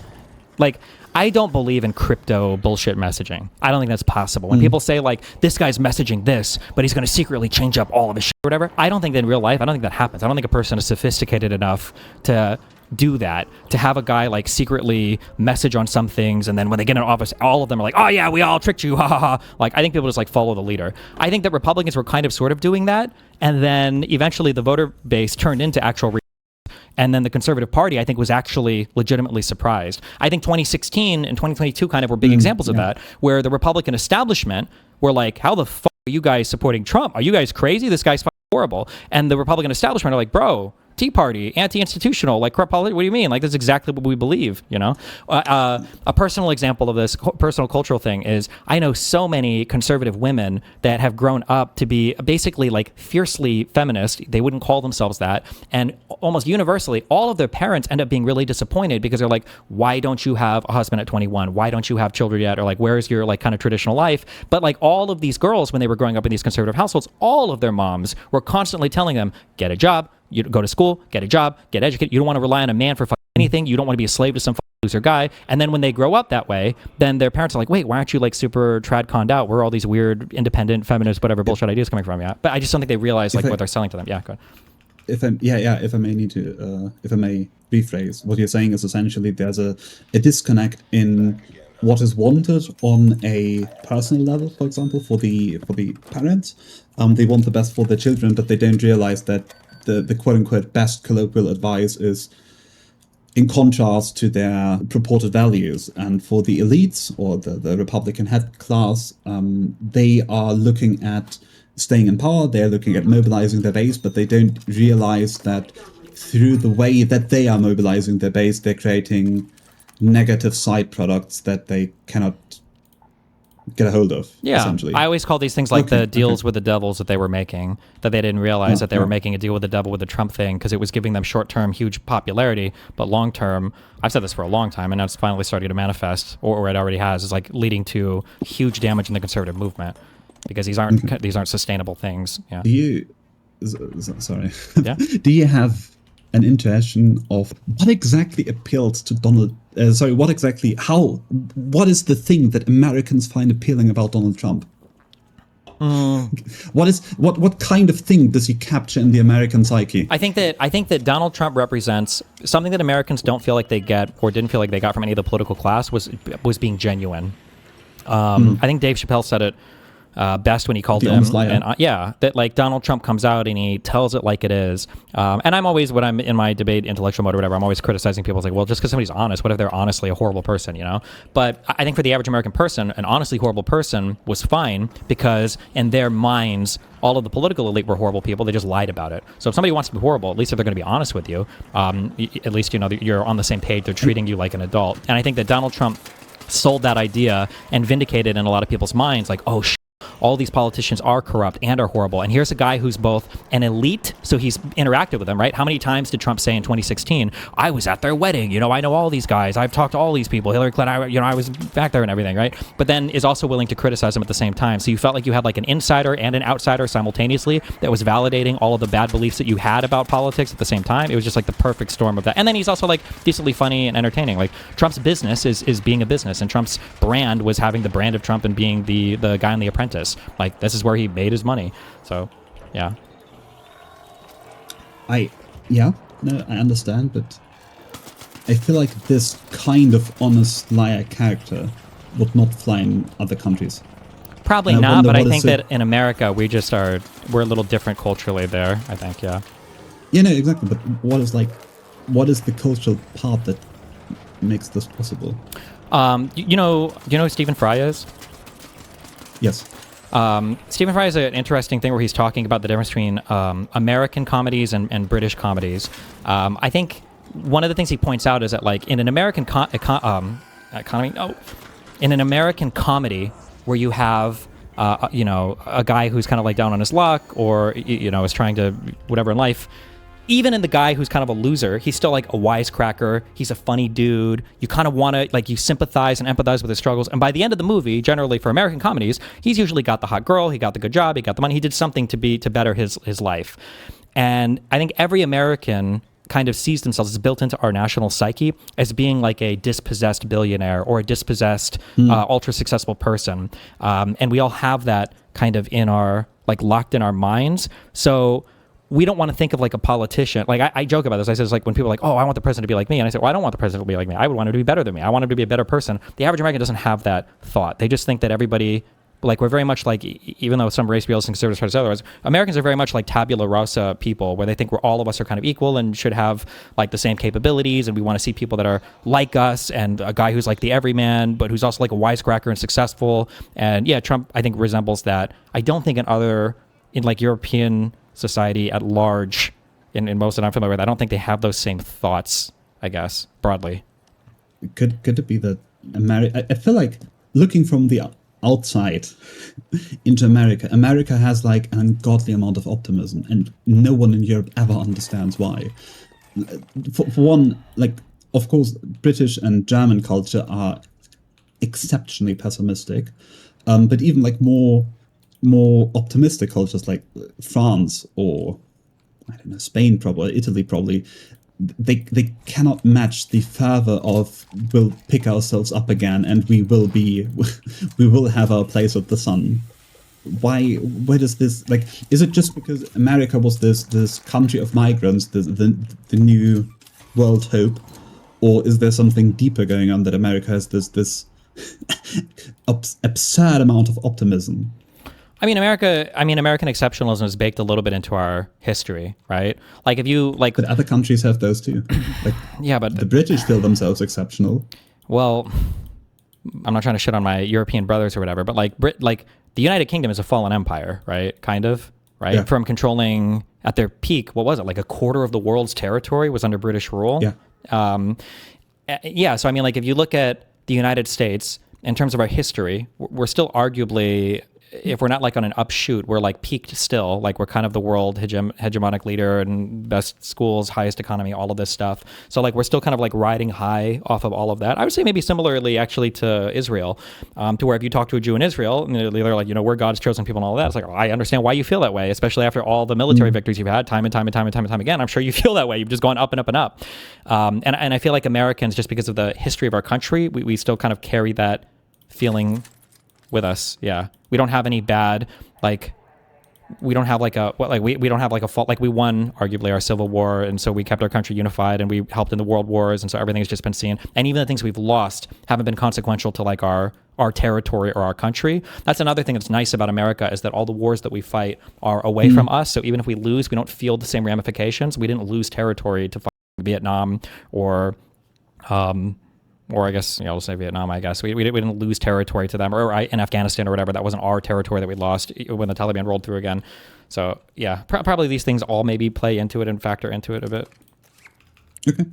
like, I don't believe in crypto bullshit messaging. I don't think that's possible. When people say, like, this guy's messaging this, but he's going to secretly change up all of his shit or whatever, I don't think that in real life, I don't think that happens. I don't think a person is sophisticated enough to do that, to have a guy, like, secretly message on some things, and then when they get in office, all of them are like, oh yeah, we all tricked you, ha ha ha. Like, I think people just, like, follow the leader. I think that Republicans were kind of sort of doing that, and then eventually the voter base turned into actual and then the Conservative Party, I think, was actually legitimately surprised. I think 2016 and 2022 kind of were big examples of that, where the Republican establishment were like, how the fuck are you guys supporting Trump? Are you guys crazy? This guy's horrible. And the Republican establishment are like, bro, Tea Party, anti-institutional, like corrupt politics. What do you mean? Like, that's exactly what we believe, you know? A personal example of this personal cultural thing is I know so many conservative women that have grown up to be basically like fiercely feminist. They wouldn't call themselves that. And almost universally, all of their parents end up being really disappointed because they're like, why don't you have a husband at 21? Why don't you have children yet? Or like, where's your like kind of traditional life? But like all of these girls, when they were growing up in these conservative households, all of their moms were constantly telling them, get a job, you go to school, get a job, get educated. You don't want to rely on a man for anything. You don't want to be a slave to some loser guy. And then when they grow up that way, then their parents are like, wait, why aren't you like super trad conned out? Where are all these weird, independent, feminist, whatever bullshit ideas coming from? Yeah. But I just don't think they realize like what they're selling to them. Yeah, go ahead. If I may rephrase, what you're saying is essentially there's a disconnect in what is wanted on a personal level, for example, for the parents. They want the best for their children, but they don't realize that the quote-unquote best colloquial advice is in contrast to their purported values. And for the elites or the Republican head class, they are looking at staying in power, they're looking at mobilizing their base, but they don't realize that through the way that they are mobilizing their base, they're creating negative side products that they cannot get a hold of. Yeah, essentially. I always call these things like the deals with the devils that they were making, that they didn't realize that they were making a deal with the devil with the Trump thing because it was giving them short-term huge popularity, but long-term, I've said this for a long time, and now it's finally starting to manifest, or it already has, is like leading to huge damage in the conservative movement because these aren't sustainable things. Yeah. Do you? Sorry. Yeah. Do you have an intuition of what exactly appeals to Donald? What is the thing that Americans find appealing about Donald Trump? What kind of thing does he capture in the American psyche? I think that Donald Trump represents something that Americans don't feel like they get or didn't feel like they got from any of the political class was being genuine. I think Dave Chappelle said it best when he called him, and that like Donald Trump comes out and he tells it like it is. And I'm always, when I'm in my debate intellectual mode or whatever, I'm always criticizing people. It's like, well, just because somebody's honest, what if they're honestly a horrible person, you know? But I think for the average American person, an honestly horrible person was fine because in their minds, all of the political elite were horrible people. They just lied about it. So if somebody wants to be horrible, at least if they're going to be honest with you, at least you know that you're on the same page. They're treating you like an adult. And I think that Donald Trump sold that idea and vindicated in a lot of people's minds, like, oh, all these politicians are corrupt and are horrible. And here's a guy who's both an elite, so he's interacted with them, right? How many times did Trump say in 2016, I was at their wedding, you know, I know all these guys, I've talked to all these people, Hillary Clinton, I was back there and everything, right? But then is also willing to criticize them at the same time. So you felt like you had like an insider and an outsider simultaneously that was validating all of the bad beliefs that you had about politics at the same time. It was just like the perfect storm of that. And then he's also like decently funny and entertaining. Like Trump's business is being a business, and Trump's brand was having the brand of Trump and being the guy in The Apprentice. Like this is where he made his money. So, yeah. I understand, but I feel like this kind of honest liar character would not fly in other countries. Probably not, but I think that in America we're a little different culturally there, I think, yeah. Yeah, no, exactly. But what is the cultural part that makes this possible? You know who Stephen Fry is? Yes. Stephen Fry is an interesting thing where he's talking about the difference between American comedies and British comedies. I think one of the things he points out is that like in an American in an American comedy where you have a guy who's kind of like down on his luck or is trying to whatever in life, even in the guy who's kind of a loser, he's still like a wisecracker. He's a funny dude. You kind of want to, like, you sympathize and empathize with his struggles. And by the end of the movie, generally for American comedies, he's usually got the hot girl, he got the good job, he got the money, he did something to better his life. And I think every American kind of sees themselves, as built into our national psyche, as being like a dispossessed billionaire or a dispossessed ultra successful person. And we all have that kind of in our, like, locked in our minds. So we don't want to think of like a politician. Like I joke about this. I say, it's like when people are like, oh, I want the president to be like me. And I say, well, I don't want the president to be like me. I would want him to be better than me. I want him to be a better person. The average American doesn't have that thought. They just think that everybody, like, we're very much like, even though some race realists and conservatives try to say otherwise, Americans are very much like tabula rasa people, where they think we're all of us are kind of equal and should have like the same capabilities, and we want to see people that are like us, and a guy who's like the everyman, but who's also like a wisecracker and successful. And yeah, Trump, I think, resembles that. I don't think in like European society at large, in most that I'm familiar with, I don't think they have those same thoughts, I guess, broadly. Could it be that I feel like, looking from the outside into America has like an ungodly amount of optimism, and no one in Europe ever understands why. For one, like, of course, British and German culture are exceptionally pessimistic, but even like more optimistic cultures like France or, I don't know, Spain, probably Italy, probably they cannot match the fervor of, we'll pick ourselves up again and we will have our place with the sun. Where does this, like, is it just because America was this country of migrants, the new world hope, or is there something deeper going on, that America has this absurd amount of optimism? American exceptionalism is baked a little bit into our history, right? Like, if you like, but other countries have those too. Like, yeah, but the British feel themselves exceptional. Well, I'm not trying to shit on my European brothers or whatever, but like the United Kingdom is a fallen empire, right? Kind of, right? Yeah. From controlling at their peak, what was it? Like a quarter of the world's territory was under British rule. Yeah. Yeah. So I mean, like, if you look at the United States in terms of our history, we're still arguably, if we're not like on an upshoot, we're like peaked still. Like, we're kind of the world hegemonic leader and best schools, highest economy, all of this stuff. So like, we're still kind of like riding high off of all of that. I would say maybe similarly actually to Israel, to where if you talk to a Jew in Israel, and they're like, we're God's chosen people and all that. It's like, oh, I understand why you feel that way, especially after all the military victories you've had time and time again. I'm sure you feel that way. You've just gone up and up and up. And I feel like Americans, just because of the history of our country, we still kind of carry that feeling with us. Yeah, we don't have any bad, like, we don't have like a, we don't have like a fault. Like, we won arguably our Civil War, and so we kept our country unified, and we helped in the world wars, and so everything has just been seen. And even the things we've lost haven't been consequential to like our territory or our country. That's another thing that's nice about America, is that all the wars that we fight are away from us. So even if we lose, we don't feel the same ramifications. We didn't lose territory to fight Vietnam or I guess, I'll say Vietnam, I guess. We didn't lose territory to them, or in Afghanistan or whatever. That wasn't our territory that we lost when the Taliban rolled through again. So, yeah, probably these things all maybe play into it and factor into it a bit. Okay.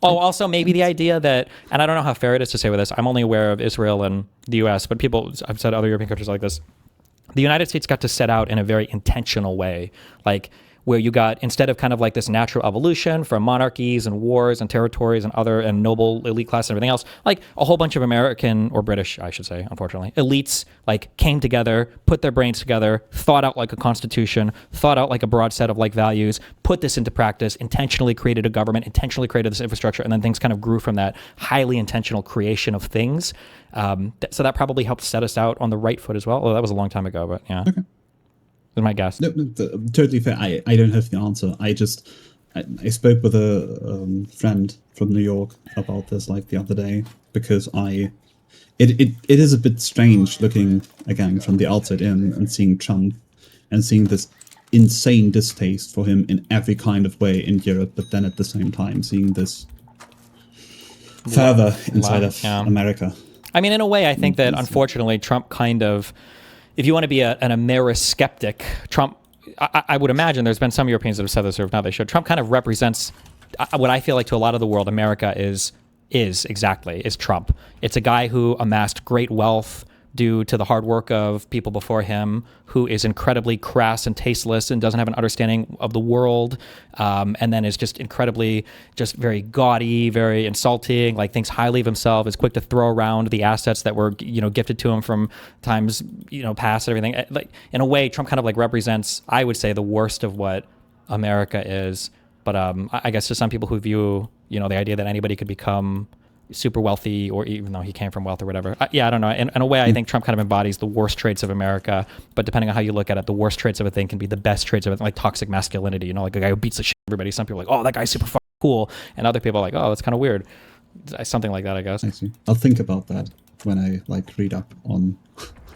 Oh, also maybe the idea that, and I don't know how fair it is to say with this, I'm only aware of Israel and the U.S., but I've said other European countries like this. The United States got to set out in a very intentional way, like, where you got, instead of kind of like this natural evolution from monarchies and wars and territories and noble elite class and everything else, like a whole bunch of American, or British, I should say, unfortunately, elites like came together, put their brains together, thought out like a constitution, thought out like a broad set of like values, put this into practice, intentionally created a government, intentionally created this infrastructure, and then things kind of grew from that highly intentional creation of things. So that probably helped set us out on the right foot as well. Well, that was a long time ago, but yeah. Okay. That's my guess. No, totally fair. I don't have the answer. I spoke with a friend from New York about this like the other day, because it is a bit strange looking again from the outside in and seeing Trump and seeing this insane distaste for him in every kind of way in Europe, but then at the same time seeing this fervor inside of America. I mean, in a way, I think that unfortunately Trump kind of, if you want to be an Ameris skeptic, Trump, I would imagine there's been some Europeans that have said this, or if not, they should. Trump kind of represents what I feel like to a lot of the world, America is Trump. It's a guy who amassed great wealth, due to the hard work of people before him, who is incredibly crass and tasteless and doesn't have an understanding of the world, and then is just incredibly, just very gaudy, very insulting, like thinks highly of himself, is quick to throw around the assets that were, gifted to him from times, past and everything. Like, in a way, Trump kind of like represents, I would say, the worst of what America is. But I guess to some people who view, the idea that anybody could become super wealthy, or even though he came from wealth or whatever. I don't know. In a way, I think Trump kind of embodies the worst traits of America. But depending on how you look at it, the worst traits of a thing can be the best traits of it, like toxic masculinity. Like a guy who beats the shit out of everybody. Some people are like, oh, that guy's super fucking cool, and other people are like, oh, that's kind of weird. Something like that, I guess. I see. I'll think about that when I read up on.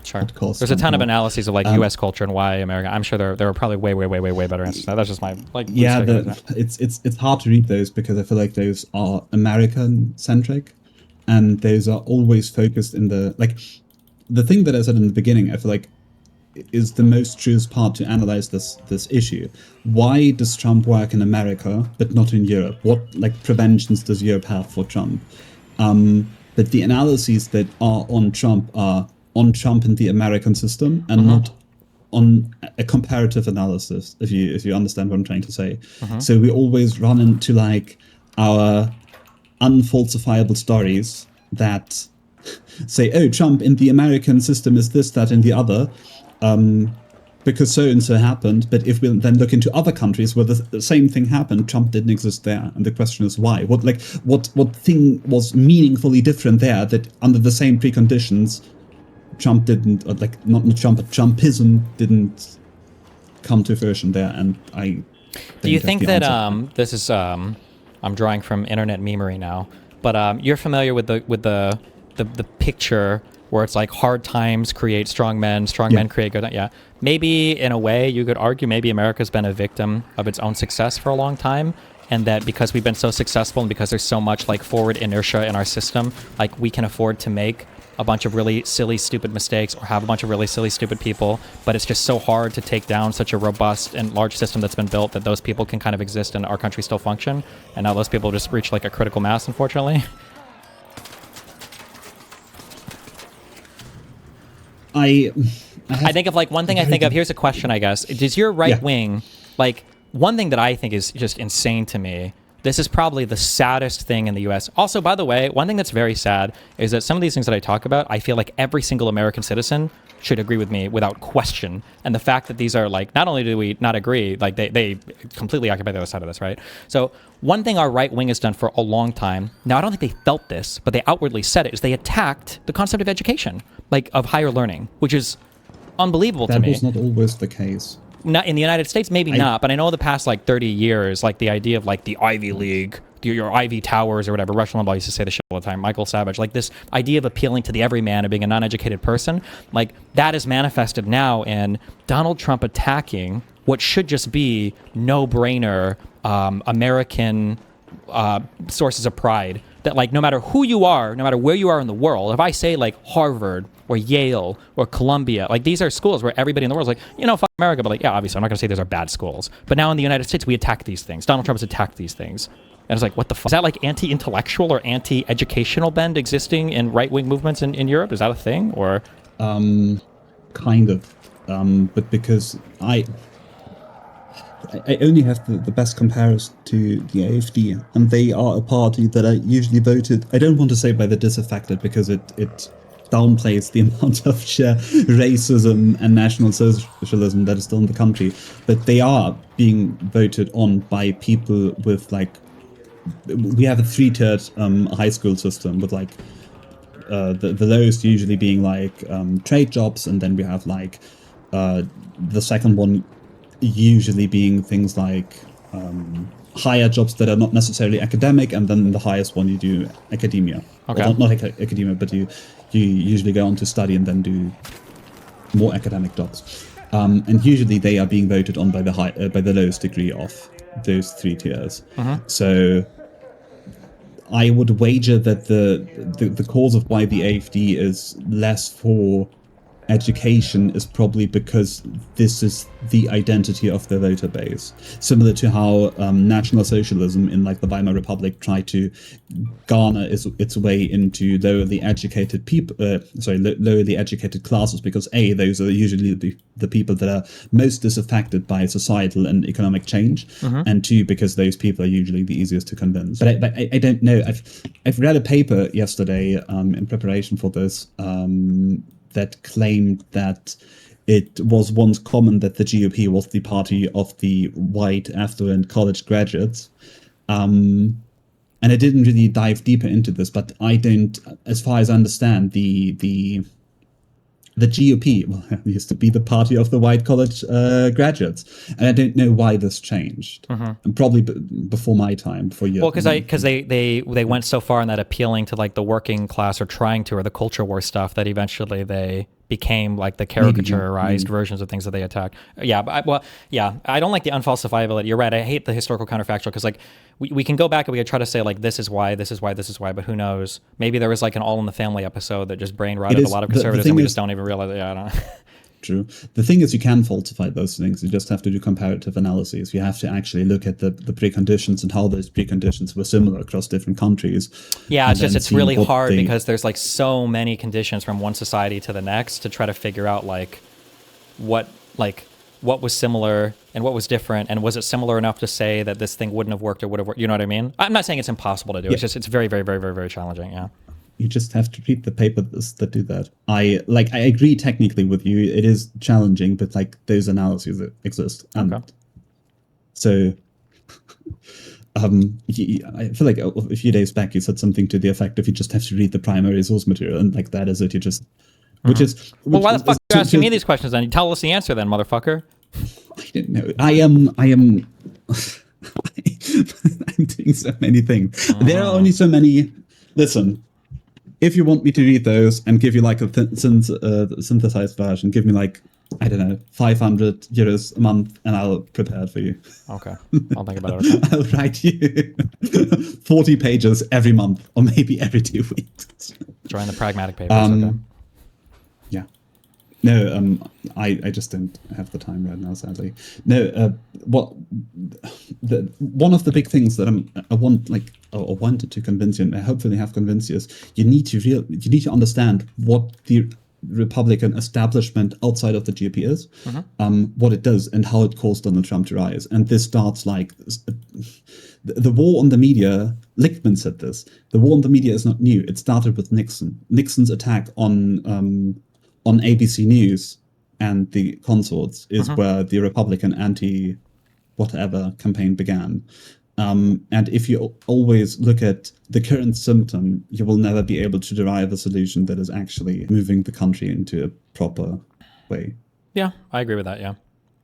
Sure. There's a ton of analyses of U.S. culture and why America. I'm sure there are probably way better answers. That's just my it's hard to read those because I feel like those are American centric, and those are always focused in the thing that I said in the beginning. I feel like is the most truest part to analyze this issue. Why does Trump work in America but not in Europe? What preventions does Europe have for Trump? But the analyses that are on Trump are on Trump and the American system, and not on a comparative analysis, if you understand what I'm trying to say. So we always run into our unfalsifiable stories that say, oh, Trump in the American system is this, that, and the other, because so and so happened. But if we then look into other countries where the same thing happened, Trump didn't exist there, and the question is why? What thing was meaningfully different there that under the same preconditions Trump didn't, not Trump, but Trumpism didn't come to fruition there? And I do you think that this is I'm drawing from internet memery now, but you're familiar with the picture where it's like hard times create strong men create good. Yeah, maybe in a way you could argue maybe America's been a victim of its own success for a long time, and that because we've been so successful and because there's so much forward inertia in our system, we can afford to make a bunch of really silly, stupid mistakes or have a bunch of really silly, stupid people, but it's just so hard to take down such a robust and large system that's been built that those people can kind of exist and our country still function. And now those people just reach a critical mass, unfortunately. I think of one thing I think of, here's a question, I guess. Does your right wing, one thing that I think is just insane to me, this is probably the saddest thing in the U.S. Also, by the way, one thing that's very sad is that some of these things that I talk about, I feel like every single American citizen should agree with me without question. And the fact that these are not only do we not agree, they completely occupy the other side of this, right? So one thing our right wing has done for a long time, now I don't think they felt this, but they outwardly said it, is they attacked the concept of education, of higher learning, which is unbelievable to me. That was not always the case. Not in the United States, maybe not, but I know the past 30 years, the idea of the Ivy League, your Ivy Towers or whatever. Rush Limbaugh used to say this shit all the time. Michael Savage, this idea of appealing to the everyman and being a non-educated person, that is manifested now in Donald Trump attacking what should just be no-brainer American sources of pride. That no matter who you are, no matter where you are in the world, if I say Harvard or Yale or Columbia, these are schools where everybody in the world is fuck America, but yeah, obviously I'm not gonna say these are bad schools. But now in the United States, we attack these things. Donald Trump has attacked these things. And it's what the fuck? Is that anti-intellectual or anti-educational bend existing in right-wing movements in Europe? Is that a thing? Or kind of. But because I only have the best comparison to the AfD, and they are a party that I usually voted, I don't want to say by the disaffected, because it downplays the amount of sheer racism and national socialism that is still in the country, but they are being voted on by people with we have a 3-tiered high school system with the lowest usually being trade jobs, and then we have the second one usually being things higher jobs that are not necessarily academic, and then the highest one you do academia. Okay. Well, not academia, but you usually go on to study and then do more academic jobs. And usually they are being voted on by the lowest degree of those 3 tiers. So I would wager that the cause of why the AfD is less for education is probably because this is the identity of their voter base. Similar to how National Socialism in like the Weimar Republic tried to garner its way into lower the educated people, lower the educated classes, because A, those are usually the people that are most disaffected by societal and economic change, and two, because those people are usually the easiest to convince. But I don't know. I've read a paper yesterday in preparation for this that claimed that it was once common that the GOP was the party of the white, affluent college graduates. And I didn't really dive deeper into this, but I don't, as far as I understand, the GOP used to be the party of the white college graduates, and I don't know why this changed. And probably before my time, before you. Well, because they went so far in that appealing to like the working class or trying to, or the culture war stuff, that eventually they became like the caricaturized versions of things that they attacked. Yeah, but I don't like the unfalsifiability. You're right. I hate the historical counterfactual, because like we can go back and we can try to say like this is why, but who knows? Maybe there was like an All in the Family episode that just brain rotted a lot of conservatives, and we just don't even realize it. Yeah, I don't know. True. The thing is, you can falsify those things. You just have to do comparative analyses. You have to actually look at the preconditions and how those preconditions were similar across different countries. Yeah, it's really hard because there's like so many conditions from one society to the next to try to figure out like what was similar and what was different, and was it similar enough to say that this thing wouldn't have worked or would have worked? You know what I mean? I'm not saying it's impossible to do. Yeah. It's very, very, very, very, very challenging. Yeah. You just have to read the papers that do that. I agree technically with you. It is challenging, but like those analyses exist. And so I feel like a few days back you said something to the effect of you just have to read the primary source material, and like that is it. You just, why the fuck are you asking me these questions then? You tell us the answer then, motherfucker. I don't know. I am I'm doing so many things. There are only so many. Listen, if you want me to read those and give you like a synthesized version, give me like, I don't know, 500 euros a month, and I'll prepare it for you. Okay, I'll think about it. I'll write you 40 pages every month, or maybe every 2 weeks. Join the pragmatic papers. Okay. Yeah. No, I just don't have the time right now, sadly. No, one of the big things that I wanted to convince you, and I hopefully have convinced you, is you need to understand what the Republican establishment outside of the GOP is, what it does, and how it caused Donald Trump to rise. And this starts like the war on the media. Lichtman said this: the war on the media is not new. It started with Nixon. Nixon's attack on ABC News and the consorts is where the Republican anti-whatever campaign began. And if you always look at the current symptom, you will never be able to derive a solution that is actually moving the country into a proper way. Yeah, I agree with that, yeah.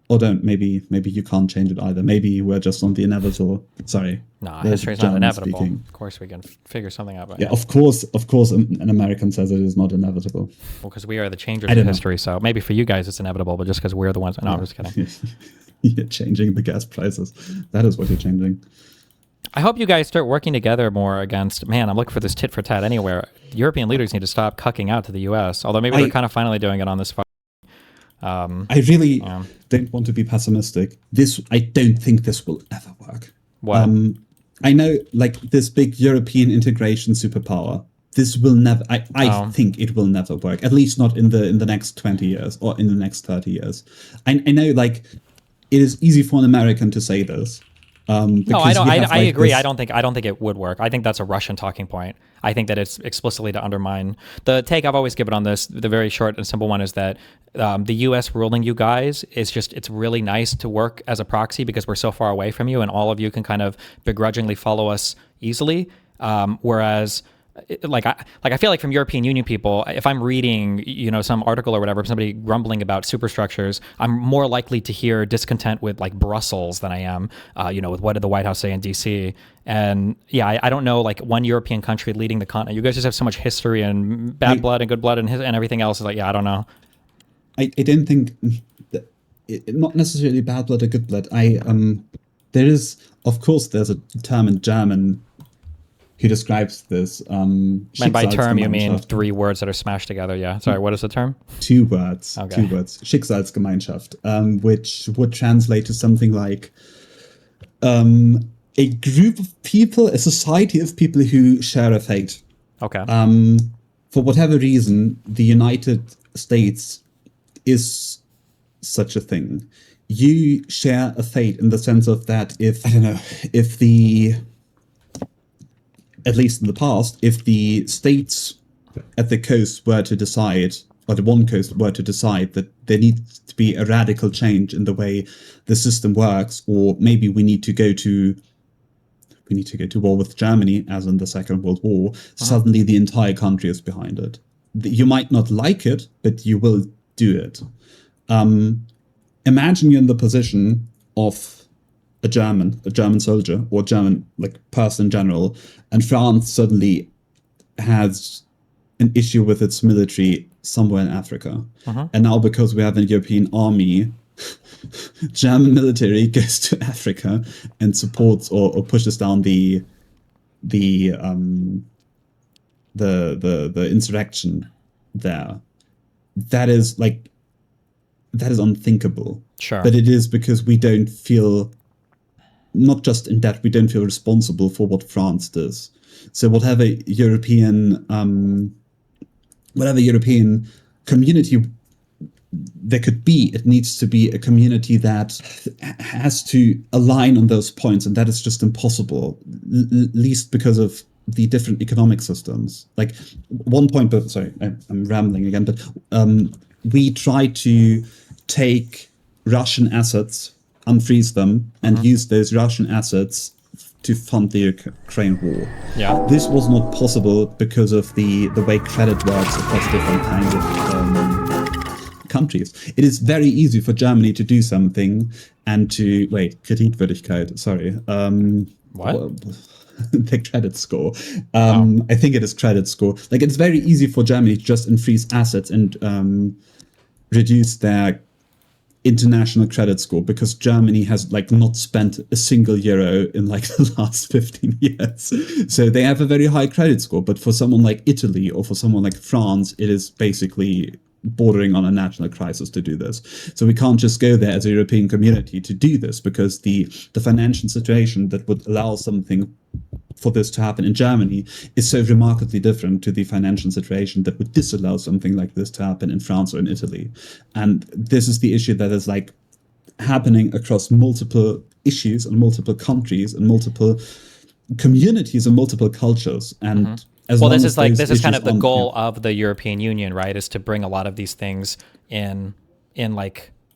Or don't, maybe you can't change it either. Maybe we're just on the inevitable. Sorry. No, history's not inevitable. Speaking. Of course we can figure something out. Yeah, of course, an American says it is not inevitable. Well, because we are the changers of history, so maybe for you guys it's inevitable, but just because we're the ones. No, I'm just kidding. You're changing the gas prices. That is what you're changing. I hope you guys start working together more against, man, I'm looking for this tit for tat anywhere. European leaders need to stop cucking out to the US, although maybe they're kind of finally doing it on this. I really don't want to be pessimistic. I don't think this will ever work. What? I know, like, this big European integration superpower, this will never, I think it will never work, at least not in the next 20 years or in the next 30 years. I know, like, it is easy for an American to say this. No, I don't. I agree. I don't think it would work. I think that's a Russian talking point. I think that it's explicitly to undermine the take I've always given on this. The very short and simple one is that the U.S. ruling you guys is just, it's really nice to work as a proxy because we're so far away from you, and all of you can kind of begrudgingly follow us easily. Whereas, I feel like from European Union people, if I'm reading, some article or whatever, somebody grumbling about superstructures, I'm more likely to hear discontent with like Brussels than I am, with what did the White House say in DC. And yeah, I don't know, like one European country leading the continent. You guys just have so much history and bad blood and good blood and everything else. Is like, I don't know. I don't think that not necessarily bad blood or good blood. There is, of course, there's a term in German who describes this. And by term, you mean Schicksalsgemeinschaft. 3 words that are smashed together. Yeah. Sorry, what is the term? 2 words. Okay. 2 words. Schicksalsgemeinschaft, which would translate to something like a group of people, a society of people who share a fate. Okay. For whatever reason, the United States is such a thing. You share a fate in the sense of that if, I don't know, if the, at least in the past, if the states at the coast were to decide, or the one coast were to decide that there needs to be a radical change in the way the system works, or maybe we need to go to war with Germany, as in the Second World War, suddenly the entire country is behind it. You might not like it, but you will do it. Imagine you're in the position of a German soldier, or German person in general, and France suddenly has an issue with its military somewhere in Africa. And now, because we have a European army, German military goes to Africa and supports or pushes down the insurrection there. That is unthinkable. Sure. But it is because we don't feel, not just in that, we don't feel responsible for what France does. So whatever European community there could be, it needs to be a community that has to align on those points, and that is just impossible, least because of the different economic systems. Like, one point, but sorry, I'm rambling again, but we try to take Russian assets, unfreeze them, and use those Russian assets to fund the Ukraine war. Yeah. This was not possible because of the way credit works across different kinds of countries. It is very easy for Germany to do something and to Kreditwürdigkeit. Sorry. What? The credit score. I think it is credit score. Like, it's very easy for Germany to just unfreeze assets and reduce their international credit score, because Germany has not spent a single euro in the last 15 years. So they have a very high credit score. But for someone like Italy or for someone like France, it is basically bordering on a national crisis to do this. So we can't just go there as a European community to do this, because the financial situation that would allow something for this to happen in Germany is so remarkably different to the financial situation that would disallow something like this to happen in France or in Italy. And this is the issue that is happening across multiple issues and multiple countries and multiple communities and multiple cultures. And this is kind of the goal of the European Union, right? Is to bring a lot of these things in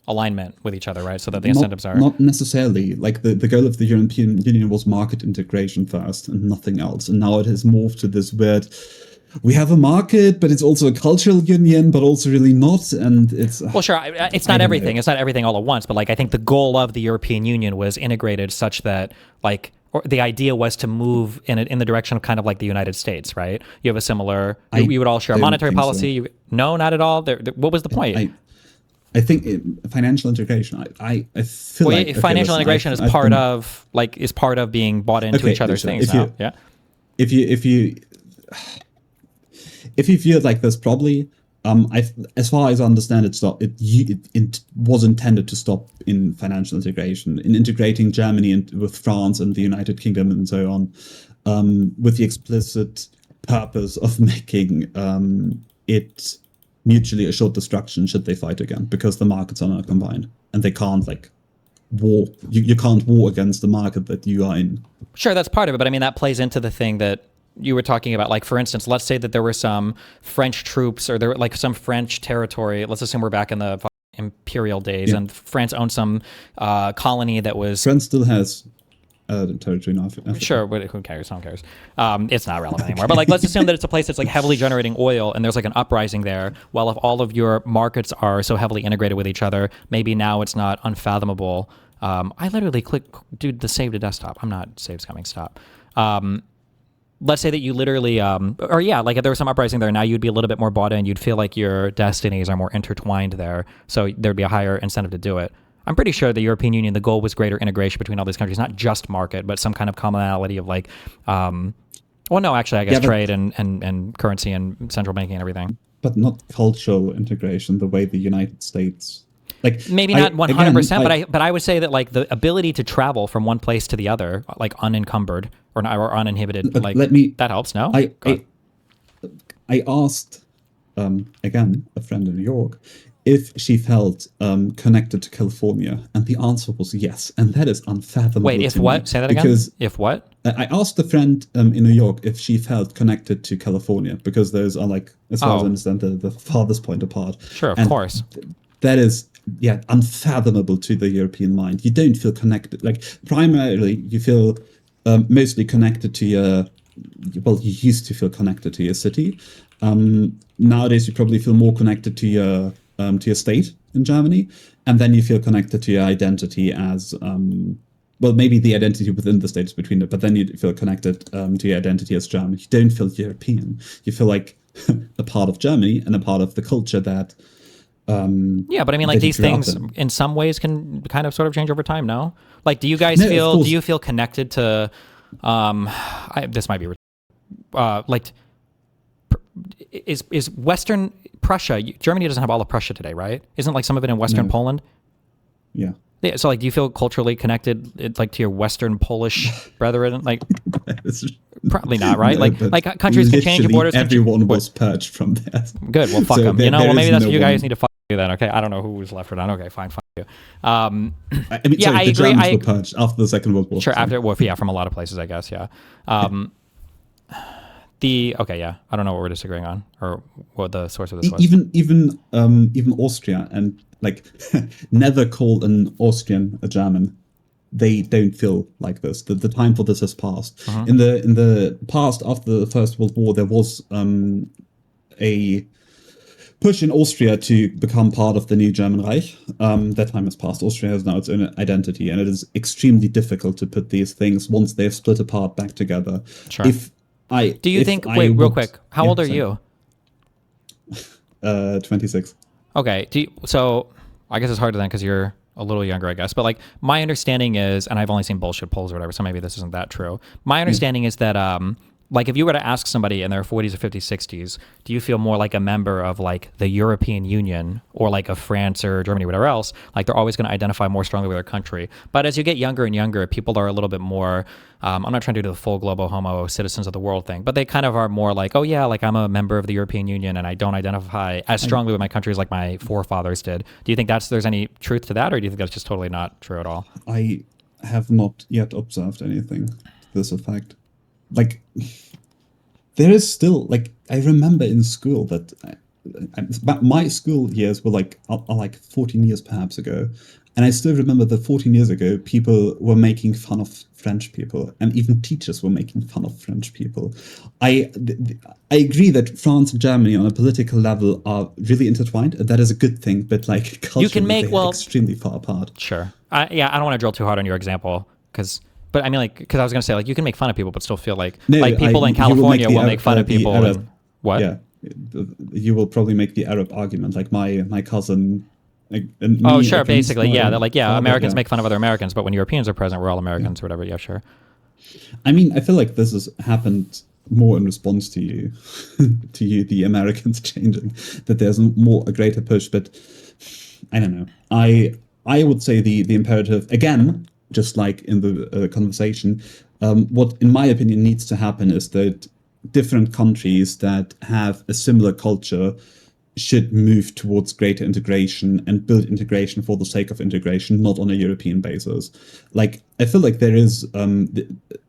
alignment with each other, right? So that the incentives are not necessarily the goal of the European Union was market integration first and nothing else. And now it has morphed to this weird, we have a market, but it's also a cultural union, but also really not. And it's sure, it's not everything. It's not everything all at once. But I think the goal of the European Union was integrated such that or the idea was to move in the direction of kind of like the United States, right? You have a similar, you would all share a monetary policy. So. No, not at all. What was the point? I think financial integration. I feel financial integration is part of being bought into each other's things now. Yeah. If you feel like this, probably. As far as I understand, it was intended to stop in financial integration, in integrating Germany with France and the United Kingdom and so on, with the explicit purpose of making it mutually assured destruction should they fight again, because the markets are not combined and they can't war. You can't war against the market that you are in. Sure, that's part of it, but I mean that plays into the thing that you were talking about. For instance, let's say that there were some French troops or there were some French territory. Let's assume we're back in the imperial days, and France owned some colony that was. France still has territory in Africa. Sure, but who cares? No one cares. It's not relevant anymore. But let's assume that it's a place that's heavily generating oil, and there's an uprising there. Well, if all of your markets are so heavily integrated with each other, maybe now it's not unfathomable. I literally dude, the save to desktop. I'm not save's coming. Stop. Let's say that you literally, if there was some uprising there, now you'd be a little bit more bought in. You'd feel like your destinies are more intertwined there. So there'd be a higher incentive to do it. I'm pretty sure the European Union, the goal was greater integration between all these countries, not just market, but some kind of commonality of Well, no, actually, I guess Yeah, but- trade and currency and central banking and everything. but not cultural integration the way the United States. Like Maybe not 100%, but I would say that like the ability to travel from one place to the other, like unencumbered or uninhibited, But like let me- that helps. No, I asked again a friend in New York if she felt connected to California, and the answer was yes, and that is unfathomable. Wait, if to what? me, Say that again. because If what? I asked a friend in New York if she felt connected to California, because those are like, as far as I understand, the farthest point apart. Sure, of And course. That is, yeah, unfathomable to the European mind. You don't feel connected. Like, primarily, you feel mostly connected to your, well, you used to feel connected to your city. Nowadays, you probably feel more connected to your state in Germany, and then you feel connected to your identity as, well, maybe the identity within the states between it, but then you feel connected to your identity as German. You don't feel European. You feel like a part of Germany and a part of the culture that. Yeah, but I mean, like these things in some ways can kind of sort of change over time. No, like, do you guys No, of feel? course. Do you feel connected to? This might be like. Is Western Prussia? Germany doesn't have all of Prussia today, right? Isn't like some of it in Western No. Poland? Yeah. Yeah, so like, do you feel culturally connected, like to your Western Polish brethren? Like, probably not, right? No, like countries can change, literally borders. Everyone was purged from that. Good. Well, fuck So them. there- Well, there maybe is that's no what you one- guys need to fuck you then. Okay, I don't know who was left or not. Okay, fine, fuck you. I mean, Yeah, sorry, I the agree. Germans were purged after the Second World War. Sure, sorry. after well, yeah, from a lot of places, I guess. Yeah. Okay, yeah. I don't know what we're disagreeing on or what the source of this was. Even Austria, and like never call an Austrian a German. They don't feel like this. The time for this has passed. In the past, after the First World War, there was a push in Austria to become part of the new German Reich. That time has passed. Austria has now its own identity, and it is extremely difficult to put these things once they've split apart back together. Sure. Do you think? Wait, real quick. How old are you? 26. Okay. So I guess it's harder then because you're a little younger, I guess. But like my understanding is, and I've only seen bullshit polls or whatever, so maybe this isn't that true. My understanding is that like if you were to ask somebody in their 40s or 50s, 60s, do you feel more like a member of like the European Union or like of France or Germany, whatever else? Like they're always going to identify more strongly with their country. But as you get younger and younger, people are a little bit more, I'm not trying to do the full global homo citizens of the world thing, but they kind of are more like, oh yeah, like I'm a member of the European Union and I don't identify as strongly with my country as like my forefathers did. Do you think there's any truth to that, or do you think that's just totally not true at all? I have not yet observed anything to this effect. Like, there is still, like, I remember in school that my school years were like 14 years perhaps ago, and I still remember that 14 years ago people were making fun of French people, and even teachers were making fun of French people. I agree that France and Germany on a political level are really intertwined, and that is a good thing, but like culturally they are extremely far apart. Sure. I don't want to drill too hard on your example but I mean, like, because I was going to say, like, you can make fun of people, but still feel like people in California will make fun of people. And what? Yeah, you will probably make the Arab argument, like my cousin. Oh, sure. Basically, yeah. They're like, yeah, Americans make fun of other Americans, but when Europeans are present, we're all Americans or whatever. Yeah, sure. I mean, I feel like this has happened more in response to you, the Americans changing, that there's a greater push. But I don't know. I would say the imperative again. Just like in the conversation, what, in my opinion, needs to happen is that different countries that have a similar culture should move towards greater integration and build integration for the sake of integration, not on a European basis. Like, I feel like there is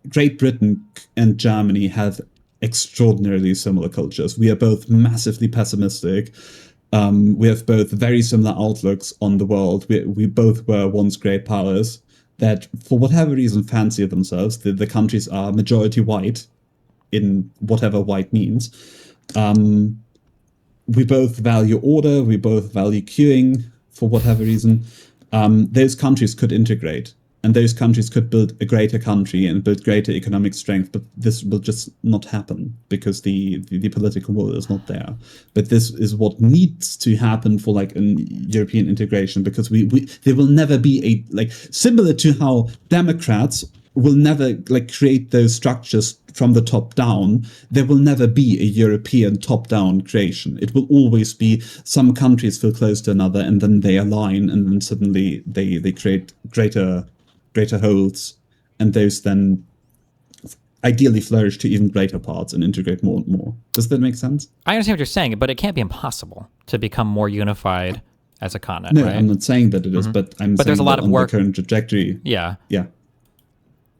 Great Britain and Germany have extraordinarily similar cultures. We are both massively pessimistic. We have both very similar outlooks on the world. We both were once great powers that, for whatever reason, fancy themselves. The countries are majority white, in whatever white means. We both value order. We both value queuing, for whatever reason. Those countries could integrate, and those countries could build a greater country and build greater economic strength. But this will just not happen because the political will is not there. But this is what needs to happen for like an European integration, because there will never be similar to how Democrats will never like create those structures from the top down. There will never be a European top-down creation. It will always be some countries feel close to another, and then they align, and then suddenly they create greater wholes, and those then ideally flourish to even greater parts and integrate more and more. Does that make sense? I understand what you're saying, but it can't be impossible to become more unified as a continent. No, right? I'm not saying that it is, but I'm saying there's a lot that of on work. the current trajectory. Yeah.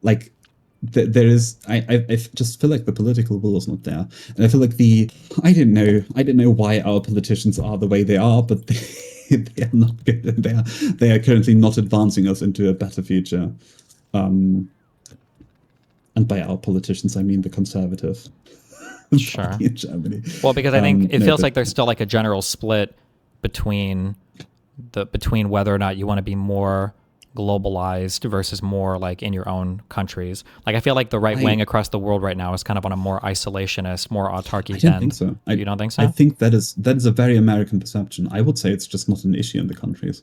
Like there is, I just feel like the political will is not there, and I feel like I don't know why our politicians are the way they are, but they are not good. They are currently not advancing us into a better future. And by our politicians, I mean the conservative Sure. party in Germany. Well, because I think it no, feels but- like there's still like a general split between whether or not you want to be more globalized versus more like in your own countries. Like I feel like the right wing across the world right now is kind of on a more isolationist, more autarky I don't bend. think so. You don't think so? I think that is a very American perception. I would say it's just not an issue in the countries.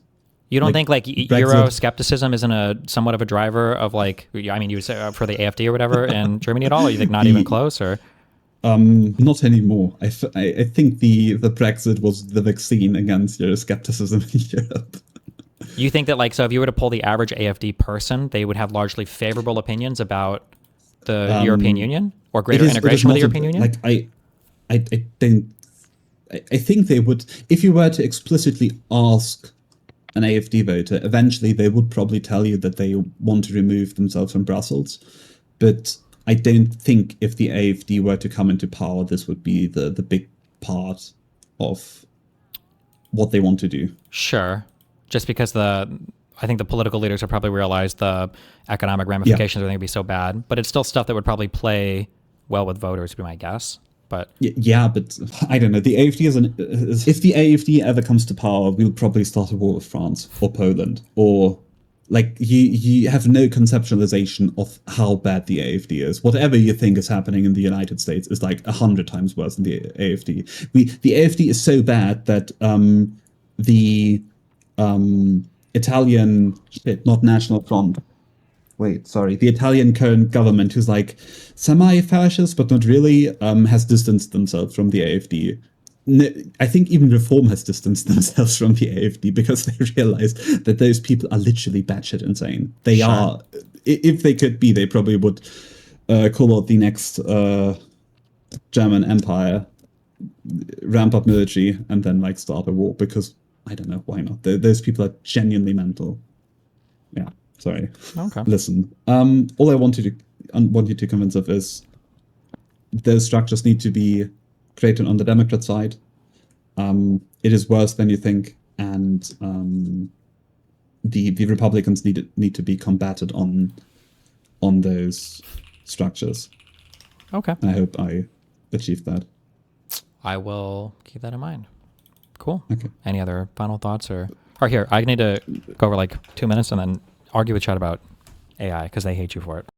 You don't like think like Brexit- Euroscepticism isn't a somewhat of a driver of like, I mean, you would say for the AfD or whatever in Germany at all, or you think not even close, or? Not anymore. I think the Brexit was the vaccine against Euroscepticism in Europe. You think that like, so if you were to poll the average AfD person, they would have largely favorable opinions about the European Union or greater integration with the European Union? Like I don't. I think they would, if you were to explicitly ask an AfD voter, eventually they would probably tell you that they want to remove themselves from Brussels. But I don't think if the AfD were to come into power, this would be the big part of what they want to do. Sure. Just because I think the political leaders have probably realized the economic ramifications are going to be so bad, but it's still stuff that would probably play well with voters, would be my guess. But yeah, but I don't know. The AfD if the AfD ever comes to power, we'll probably start a war with France or Poland, or like you have no conceptualization of how bad the AfD is. Whatever you think is happening in the United States is like 100 times worse than the AfD. The AfD is so bad that the Italian not National Front. The Italian current government, who's like semi-fascist but not really, has distanced themselves from the AfD. No, I think even Reform has distanced themselves from the AfD because they realize that those people are literally batshit insane. They are, if they could be, they probably would call out the next German Empire, ramp up military, and then like start a war because I don't know why not. Those people are genuinely mental. Yeah. Sorry. Okay. Listen, all I want you to convince of is those structures need to be created on the Democrat side. It is worse than you think, and the Republicans need to be combated on those structures. okay. And I hope I achieved that. I will keep that in mind. Cool. Okay. Any other final thoughts or here, I need to go over like 2 minutes and then argue with Chad about AI because they hate you for it.